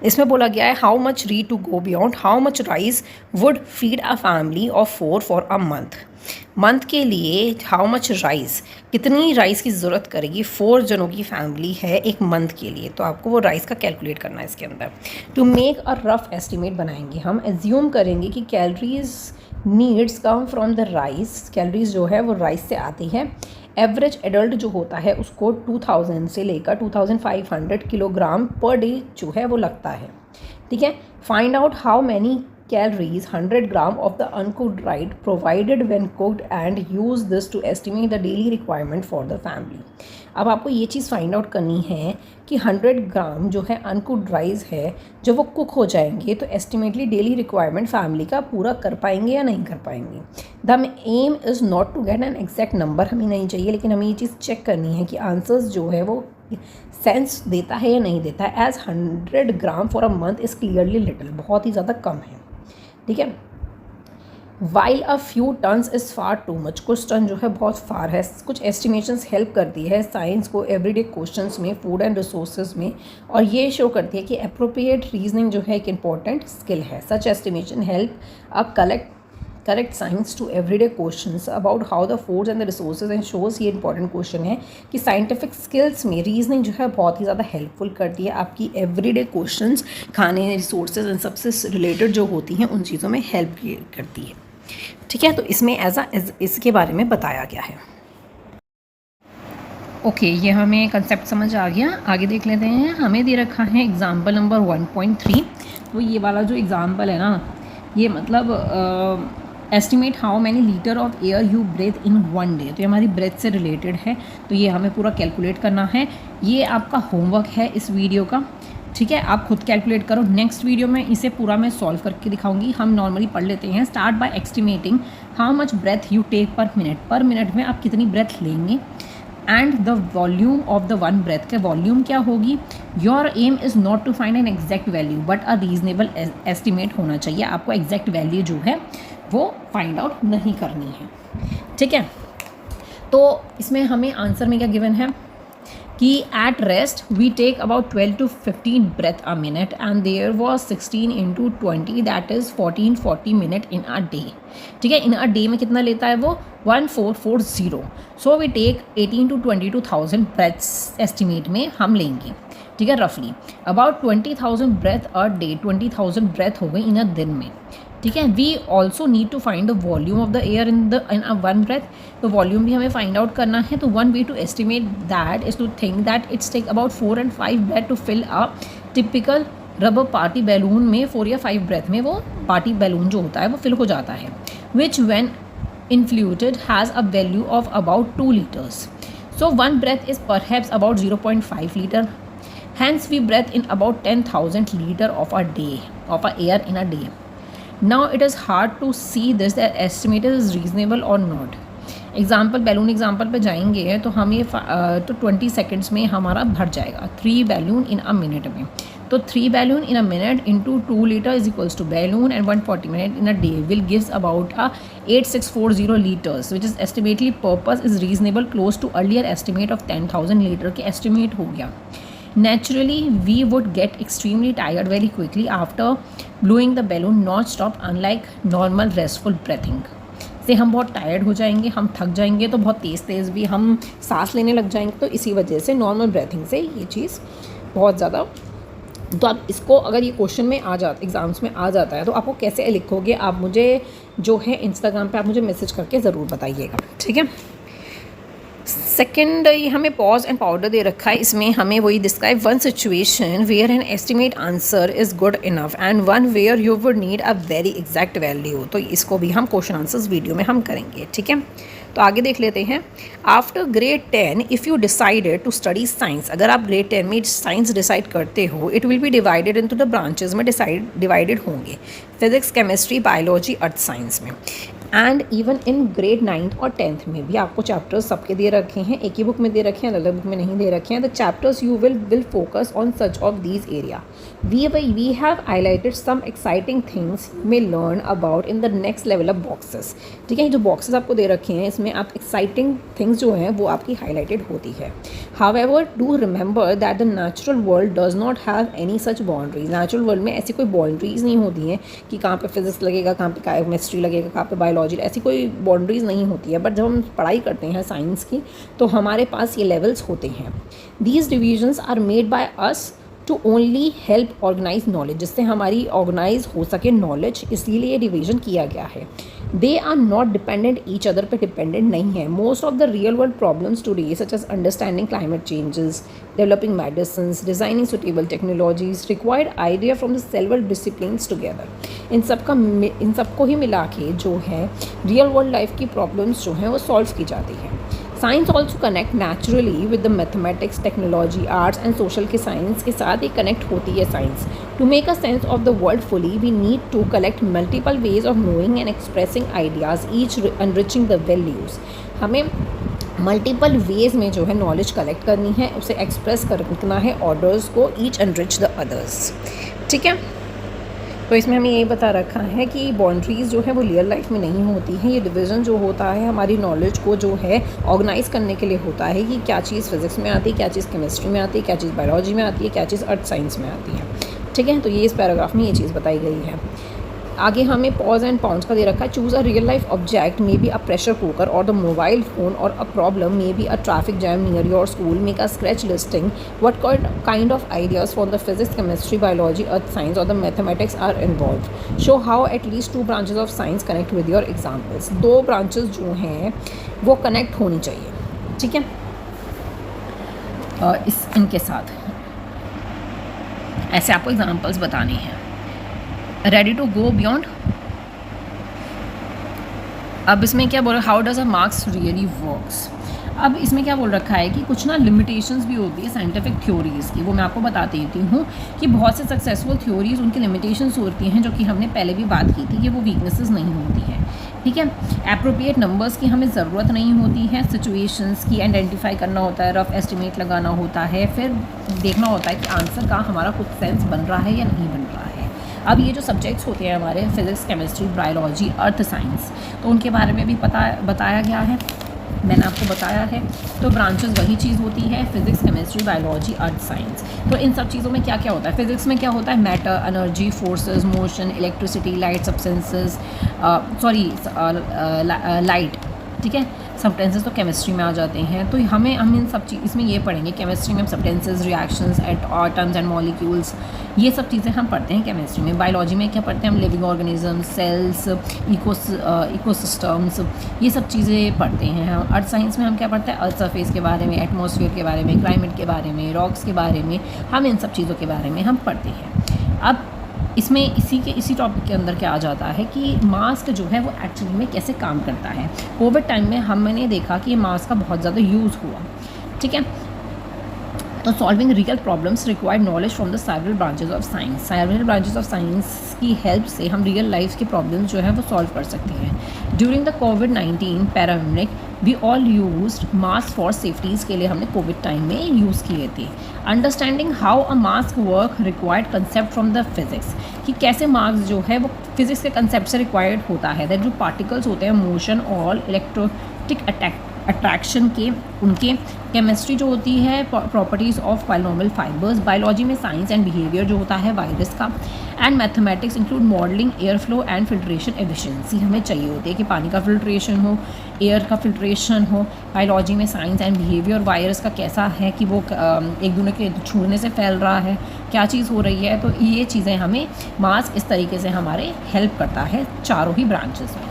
Speaker 1: इसमें बोला गया है how much read to go beyond, how much rice would feed a family of 4 for a month के लिए हाउ मच राइस, कितनी राइस की ज़रूरत करेगी 4 जनों की फैमिली है एक मंथ के लिए, तो आपको वो राइस का कैलकुलेट करना है इसके अंदर। To make a rough estimate बनाएंगे हम, एज्यूम करेंगे कि calories needs come from the rice, calories जो है वो राइस से आती है। एवरेज एडल्ट जो होता है उसको 2000 से लेकर 2500 किलोग्राम पर डे जो है वो लगता है, ठीक है। Find out how many calories 100 gram of the uncooked rice provided when cooked and use this to estimate the daily requirement for the family। अब आपको ये चीज़ फाइंड आउट करनी है कि 100 ग्राम जो है अनकुक्ड राइस है, जब वो कुक हो जाएंगे तो एस्टिमेटली डेली रिक्वायरमेंट फैमिली का पूरा कर पाएंगे या नहीं कर पाएंगे। The aim is not to get an exact number, हमें नहीं चाहिए, लेकिन हमें ये चीज़ चेक करनी है कि आंसर्स जो है वो सेंस देता है या नहीं देता है। एज 100 gram for a month is clearly little, बहुत ही ज़्यादा कम है, ठीक है। While a few tons is far too much, कुछ टन जो है बहुत फार है। कुछ एस्टिमेशंस हेल्प करती है साइंस को एवरीडे क्वेश्चंस में, फूड एंड रिसोर्सेज में, और ये शो करती है कि अप्रोप्रिएट रीजनिंग जो है एक इंपॉर्टेंट स्किल है। Such estimation help a correct science to everyday questions about how the foods and the resources and shows, ये इंपॉर्टेंट क्वेश्चन है कि साइंटिफिक स्किल्स में रीजनिंग जो है बहुत ही ज़्यादा हेल्पफुल करती है, आपकी एवरीडे क्वेश्चंस खाने, रिसोर्सेज एंड सबसे रिलेटेड जो होती हैं उन चीज़ों में हेल्प करती है, ठीक है। तो इसमें इसके बारे में बताया गया है। ओके, ये हमें कंसेप्ट समझ आ गया। आगे देख लेते हैं। हमें दे रखा है एग्जाम्पल नंबर 1.3। तो ये वाला जो एग्ज़ाम्पल है ना, ये मतलब estimate how many litre of air you breathe in 1 day, तो ये हमारी ब्रेथ से रिलेटेड है, तो ये हमें पूरा कैलकुलेट करना है। ये आपका होमवर्क है इस वीडियो का, ठीक है। आप खुद कैलकुलेट करो। नेक्स्ट वीडियो में इसे पूरा मैं सॉल्व करके दिखाऊंगी। हम नॉर्मली पढ़ लेते हैं। Start by estimating how much breath you take per minute में आप कितनी ब्रेथ लेंगे, and the volume of the one breath के वॉल्यूम क्या होगी। Your aim is not to find an exact value but a reasonable estimate होना चाहिए। आपको एग्जैक्ट वैल्यू जो है वो फाइंड आउट नहीं करनी है, ठीक है। तो इसमें हमें आंसर में क्या गिवन है कि at rest we take about 12 to 15 breath a minute and there was 16 into 20 that is 1440 minute in a day, ठीक है। इन अ डे में कितना लेता है वो 1440। So we take 18 to 22,000 breaths estimate में हम लेंगे, ठीक है। रफली about 20,000 breath a day, 20,000 breath हो गई इन अ दिन में, ठीक है। We also need to find the volume of the air in a one breath, तो वॉल्यूम भी हमें फाइंड आउट करना है। तो one way to estimate that is to think that it's take about 4 and 5 breath to fill a typical rubber party balloon में 4 या 5 breath में वो पार्टी बैलून जो होता है वो फिल हो जाता है, which when inflated has a value of about 2 liters। So one breath is perhaps about 0.5 liter। Hence we breathe in about 10,000 liter of air in a day. Now it is hard to see this that estimate is reasonable or not। Example balloon example पे जाएंगे तो हम ये तो 20 seconds में हमारा भर जाएगा 3 बैलून इन अ मिनट में। तो 3 balloon in a minute into 2 litre is equals to balloon and 140 minute in a day will gives about 8640 litres which is estimately purpose is reasonable close to earlier estimate of 10,000 litre के estimate हो गया। Naturally, we would get extremely tired very quickly after blowing the balloon non-stop, unlike normal restful breathing। से हम बहुत tired हो जाएंगे, हम थक जाएंगे, तो बहुत तेज़ भी हम सांस लेने लग जाएंगे। तो इसी वजह से नॉर्मल ब्रेथिंग से ये चीज़ बहुत ज़्यादा, तो आप इसको अगर ये क्वेश्चन में आ जाता, एग्ज़ाम्स में आ जाता है, तो आपको कैसे लिखोगे आप मुझे जो है इंस्टाग्राम पे आप मुझे मैसेज करके ज़रूर बताइएगा, ठीक है। सेकेंड, ये हमें पॉज एंड पाउडर दे रखा है। इसमें हमें वही describe one situation where an estimate answer is good enough and one where you would need a very exact value. तो इसको भी हम क्वेश्चन आंसर्स वीडियो में हम करेंगे, ठीक है। तो आगे देख लेते हैं। After grade 10 if you decided to study science, अगर आप ग्रेड 10 में साइंस डिसाइड करते हो, it will be divided into the branches में डिवाइडेड होंगे, physics, chemistry, biology, earth science में। And even in grade 9th और 10th में भी आपको चैप्टर्स सबके दे रखे हैं, एक ही बुक में दे रखे हैं, अलग बुक में नहीं दे रखे हैं. The chapters you will focus on such of these area. We have highlighted some exciting things you may learn about in the next level of boxes. ठीक है, जो बॉक्सेस आपको दे रखे हैं इसमें आप एक्साइटिंग थिंग्स जो हैं वो आपकी हाईलाइटेड होती है. However do remember that the natural world does not have any such boundaries. Natural world में ऐसी कोई बाउंड्रीज नहीं होती हैं कि कहाँ पे फिजिक्स लगेगा, कहाँ पे केमिस्ट्री लगेगा, कहाँ पे बायोलॉजी, ऐसी कोई बाउंड्रीज नहीं होती है. बट जब हम पढ़ाई करते हैं साइंस की तो हमारे पास ये लेवल्स होते हैं. These divisions are made by us to only help organise knowledge, जिससे हमारी ऑर्गेनाइज हो सके नॉलेज, इसलिए ये डिवीज़न किया गया है. They are not dependent each other पे डिपेंडेंट नहीं है. Most of the real world problems today such as understanding climate changes, developing medicine, designing suitable technologies required idea from the several disciplines together. इन सबको ही मिला के जो है रियल वर्ल्ड लाइफ की प्रॉब्लम्स जो हैं वो सॉल्व की जाती है. Science also connect naturally with the mathematics, technology, arts and social के साइंस के साथ ही कनेक्ट होती है science. To make a sense of the world fully we need to collect multiple ways of knowing and expressing ideas, each enriching the values. हमें multiple ways में जो है नॉलेज कलेक्ट करनी है, उसे एक्सप्रेस करना है ऑर्डर्स को, ईच एनरिच द अदर्स. ठीक है, तो इसमें हमें ये बता रखा है कि बाउंड्रीज़ जो है वो रियल लाइफ में नहीं होती हैं. ये डिवीज़न जो होता है हमारी नॉलेज को जो है ऑर्गेनाइज करने के लिए होता है कि क्या चीज़ फिजिक्स में आती है, क्या चीज़ केमिस्ट्री में आती है, क्या चीज़ बायोलॉजी में आती है, क्या चीज़ अर्थ साइंस में आती है. ठीक है, तो ये इस पैराग्राफ में ये चीज़ बताई गई है. आगे हमें पॉज एंड पाउंड्स का दे रखा है. Choose a real life object, maybe a pressure cooker और द मोबाइल फोन, और a problem maybe a traffic jam near your school. Make a scratch listing what kind of ideas from the physics, chemistry, biology, earth science और the mathematics are involve. Show how at least 2 branches of science connect with your examples. 2 branches जो हैं वो connect होनी चाहिए. ठीक है, इनके साथ ऐसे आपको एग्जाम्पल्स बताने हैं. Ready to go beyond. अब इसमें क्या बोल रहा है, how does a marks really works. अब इसमें क्या बोल रखा है कि कुछ ना लिमिटेशंस भी होती है साइंटिफिक थ्योरीज़ की, वो मैं आपको बता देती हूँ कि बहुत से सक्सेसफुल थ्योरीज़ उनकी लिमिटेशंस होती हैं, जो कि हमने पहले भी बात की थी कि वो वीकनेसेस नहीं होती हैं. ठीक है, एप्रोप्रिएट नंबर्स की हमें ज़रूरत नहीं होती है, सिचुएशंस की आइडेंटिफाई करना होता है, रफ एस्टिमेट लगाना होता है, फिर देखना होता है कि आंसर का हमारा कुछ सेंस बन रहा है या नहीं बन रहा है. अब ये जो सब्जेक्ट्स होते हैं हमारे physics, chemistry, biology, earth science, तो उनके बारे में भी बताया गया है, मैंने आपको बताया है. तो ब्रांचेस वही चीज़ होती है, physics, chemistry, biology, earth science. तो इन सब चीज़ों में क्या क्या होता है. फिजिक्स में क्या होता है, matter, energy, forces, motion, electricity, light, substances, light. ठीक है, सब्सटेंसेस तो केमिस्ट्री में आ जाते हैं. तो हम इन सब चीज़ इसमें ये पढ़ेंगे. केमिस्ट्री में substances, reactions, atoms and molecules, ये सब चीज़ें हम पढ़ते हैं केमिस्ट्री में. बायोलॉजी में क्या पढ़ते हैं हम, लिविंग ऑर्गेनिज्म, सेल्स, इकोसिस्टम्स, ये सब चीज़ें पढ़ते हैं. हम अर्थ साइंस में हम क्या पढ़ते हैं, अर्थ सरफेस के बारे में, एटमॉस्फेयर के बारे में, क्लाइमेट के बारे में, रॉक्स के बारे में, हम इन सब चीज़ों के बारे में हम पढ़ते हैं. अब इसमें इसी टॉपिक के अंदर क्या आ जाता है कि मास्क जो है वो एक्चुअली में कैसे काम करता है. कोविड टाइम में हमने देखा कि मास्क का बहुत ज़्यादा यूज़ हुआ. ठीक है, तो solving real problems required knowledge from the several branches of science. Several branches of science की हेल्प से हम रियल लाइफ की प्रॉब्लम्स जो है वो सॉल्व कर सकते हैं. ड्यूरिंग द कोविड-19 pandemic we all used mask for safeties के लिए हमने कोविड टाइम में यूज़ किए थे. Understanding how a mask work required concept from the physics, कि कैसे मास्क जो है वो फिजिक्स के कंसेप्ट से रिक्वायर्ड होता है. दैट जो पार्टिकल्स होते हैं, मोशन और इलेक्ट्रोस्टिक अट्रैक्शन के, उनके केमिस्ट्री जो होती है, properties of polynomial fibres. Biology में साइंस एंड बिहेवियर जो होता है वायरस का. And mathematics include modelling, air flow and filtration efficiency. हमें चाहिए होती है कि पानी का फिल्ट्रेशन हो, एयर का फिल्ट्रेशन हो. बायोलॉजी में साइंस एंड बिहेवियर, वायरस का कैसा है कि वो एक दूसरे के छूने से फैल रहा है, क्या चीज़ हो रही है. तो ये चीज़ें हमें मास्क इस तरीके से हमारे हेल्प करता है चारों ही ब्रांचेस में.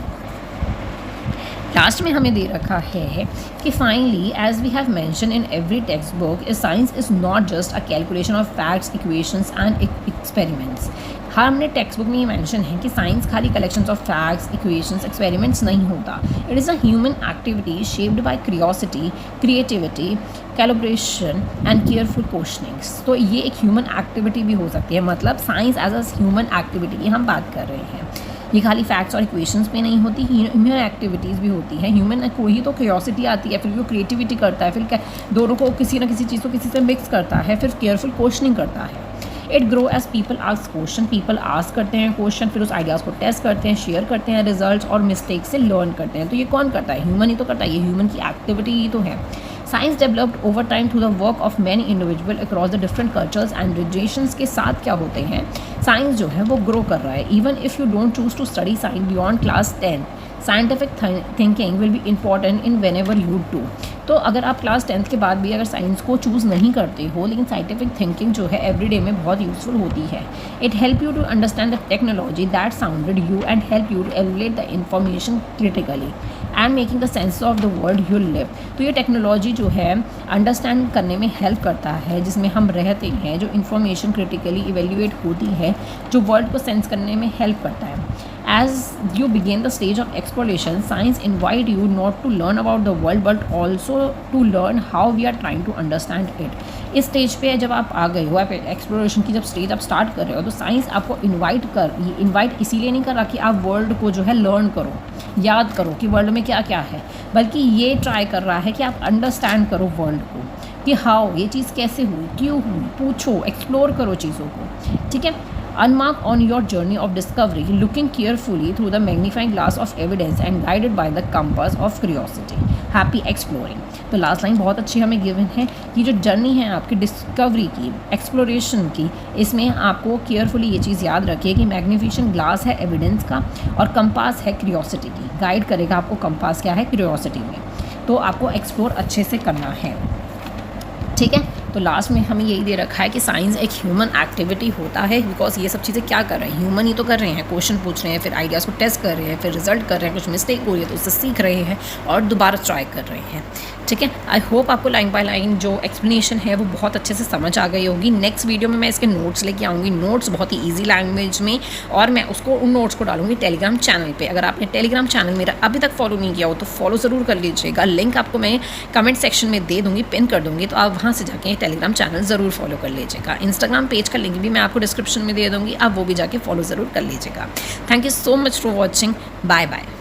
Speaker 1: लास्ट में हमें दे रखा है कि finally as we have mention in every text book, science is not just a calculation of facts, equations and experiments. हमने टेक्स्ट बुक में ये मेंशन है कि साइंस खाली collections of facts, equations, experiments नहीं होता. It is a human activity shaped by curiosity, creativity, calibration and careful questionings. तो ये एक ह्यूमन एक्टिविटी भी हो सकती है, मतलब science as a human activity की हम बात कर रहे हैं. ये खाली फैक्ट्स और इक्वेशंस पे नहीं होती, ह्यूमन एक्टिविटीज़ भी होती हैं। ह्यूमन को ही तो क्यूरियोसिटी आती है, फिर वो क्रिएटिविटी करता है, फिर दोनों को किसी ना किसी चीज़ को किसी से मिक्स करता है, फिर केयरफुल क्वेश्चनिंग करता है। It grow as people ask question, people ask करते हैं क्वेश्चन, फिर उस आइडियाज़ को टेस्ट करते हैं, शेयर करते हैं रिजल्ट्स और मिस्टेक से लर्न करते हैं। तो ये कौन करता है? ह्यूमन ही तो करता है, ये ह्यूमन की एक्टिविटी ही तो है। Science developed over time through the work of many individual across the different cultures and religions के साथ क्या होते हैं, साइंस जो है वो ग्रो कर रहा है। Even if you don't choose to study science beyond class 10, scientific thinking will be important in whenever you do. तो अगर आप क्लास 10th के बाद भी अगर साइंस को चूज़ नहीं करते हो, लेकिन साइंटिफिक थिंकिंग जो है एवरीडे में बहुत यूजफुल होती है। It help you to understand the technology that sounded you and help you to evaluate the information critically and making the sense of the world you live. तो ये technology जो है अंडरस्टैंड करने में हेल्प करता है, जिसमें हम रहते हैं, जो इन्फॉर्मेशन क्रिटिकली इवेल्युएट होती है, जो वर्ल्ड को सेंस करने में हेल्प करता है। As you begin the stage of exploration, science invite you not to learn about the world but also to learn how we are trying to understand it. इस stage पे जब आप आ गए हो, आप एक्सप्लोरेशन की जब स्टेज आप स्टार्ट कर रहे हो, तो साइंस आपको इन्वाइट इसीलिए नहीं कर रहा कि आप वर्ल्ड को जो है लर्न करो, याद करो कि वर्ल्ड में क्या क्या है, बल्कि ये ट्राई कर रहा है कि आप अंडरस्टैंड करो वर्ल्ड को, कि हाउ ये चीज़ कैसे हुई, क्यों हुई, पूछो, एक्सप्लोर करो चीज़ों को। ठीक है। Unmark on your journey of discovery, looking carefully through the magnifying glass of evidence and guided by the compass of curiosity. Happy exploring. तो लास्ट लाइन बहुत अच्छी हमें गिवन है कि जो जर्नी है आपकी डिस्कवरी की, एक्सप्लोरेशन की, इसमें आपको केयरफुली ये चीज़ याद रखिए कि मैग्निफिकेशन ग्लास है एविडेंस का और कंपास है क्यूरियोसिटी की। गाइड करेगा आपको कंपास क्या है क्यूरियोसिटी में। तो आपको एक्सप्लोर अच्छे से करना है। ठीक है। तो लास्ट में हमें यही दे रखा है कि साइंस एक ह्यूमन एक्टिविटी होता है, बिकॉज ये सब चीज़ें क्या कर रहे हैं, ह्यूमन ही तो कर रहे हैं, क्वेश्चन पूछ रहे हैं, फिर आइडियाज़ को टेस्ट कर रहे हैं, फिर रिजल्ट कर रहे हैं, कुछ मिस्टेक हो रही है तो उससे सीख रहे हैं और दोबारा ट्राई कर रहे हैं। ठीक है। आई होप आपको लाइन बाय लाइन जो एक्सप्लेनेशन है वो बहुत अच्छे से समझ आ गई होगी। नेक्स्ट वीडियो में मैं इसके नोट्स लेके आऊँगी, नोट्स बहुत ही ईजी लैंग्वेज में, और मैं उसको उन नोट्स को डालूंगी टेलीग्राम चैनल पे। अगर आपने टेलीग्राम चैनल मेरा अभी तक फॉलो नहीं किया हो तो फॉलो ज़रूर कर लीजिएगा। लिंक आपको मैं कमेंट सेक्शन में दे दूँगी, पिन कर दूँगी, तो आप वहाँ से जाके टेलीग्राम चैनल ज़रूर फॉलो कर लीजिएगा। इंस्टाग्राम पेज का लिंक भी मैं आपको डिस्क्रिप्शन में दे दूँगी, आप वो भी जाके फॉलो ज़रूर कर लीजिएगा। Thank you so much for watching. Bye bye.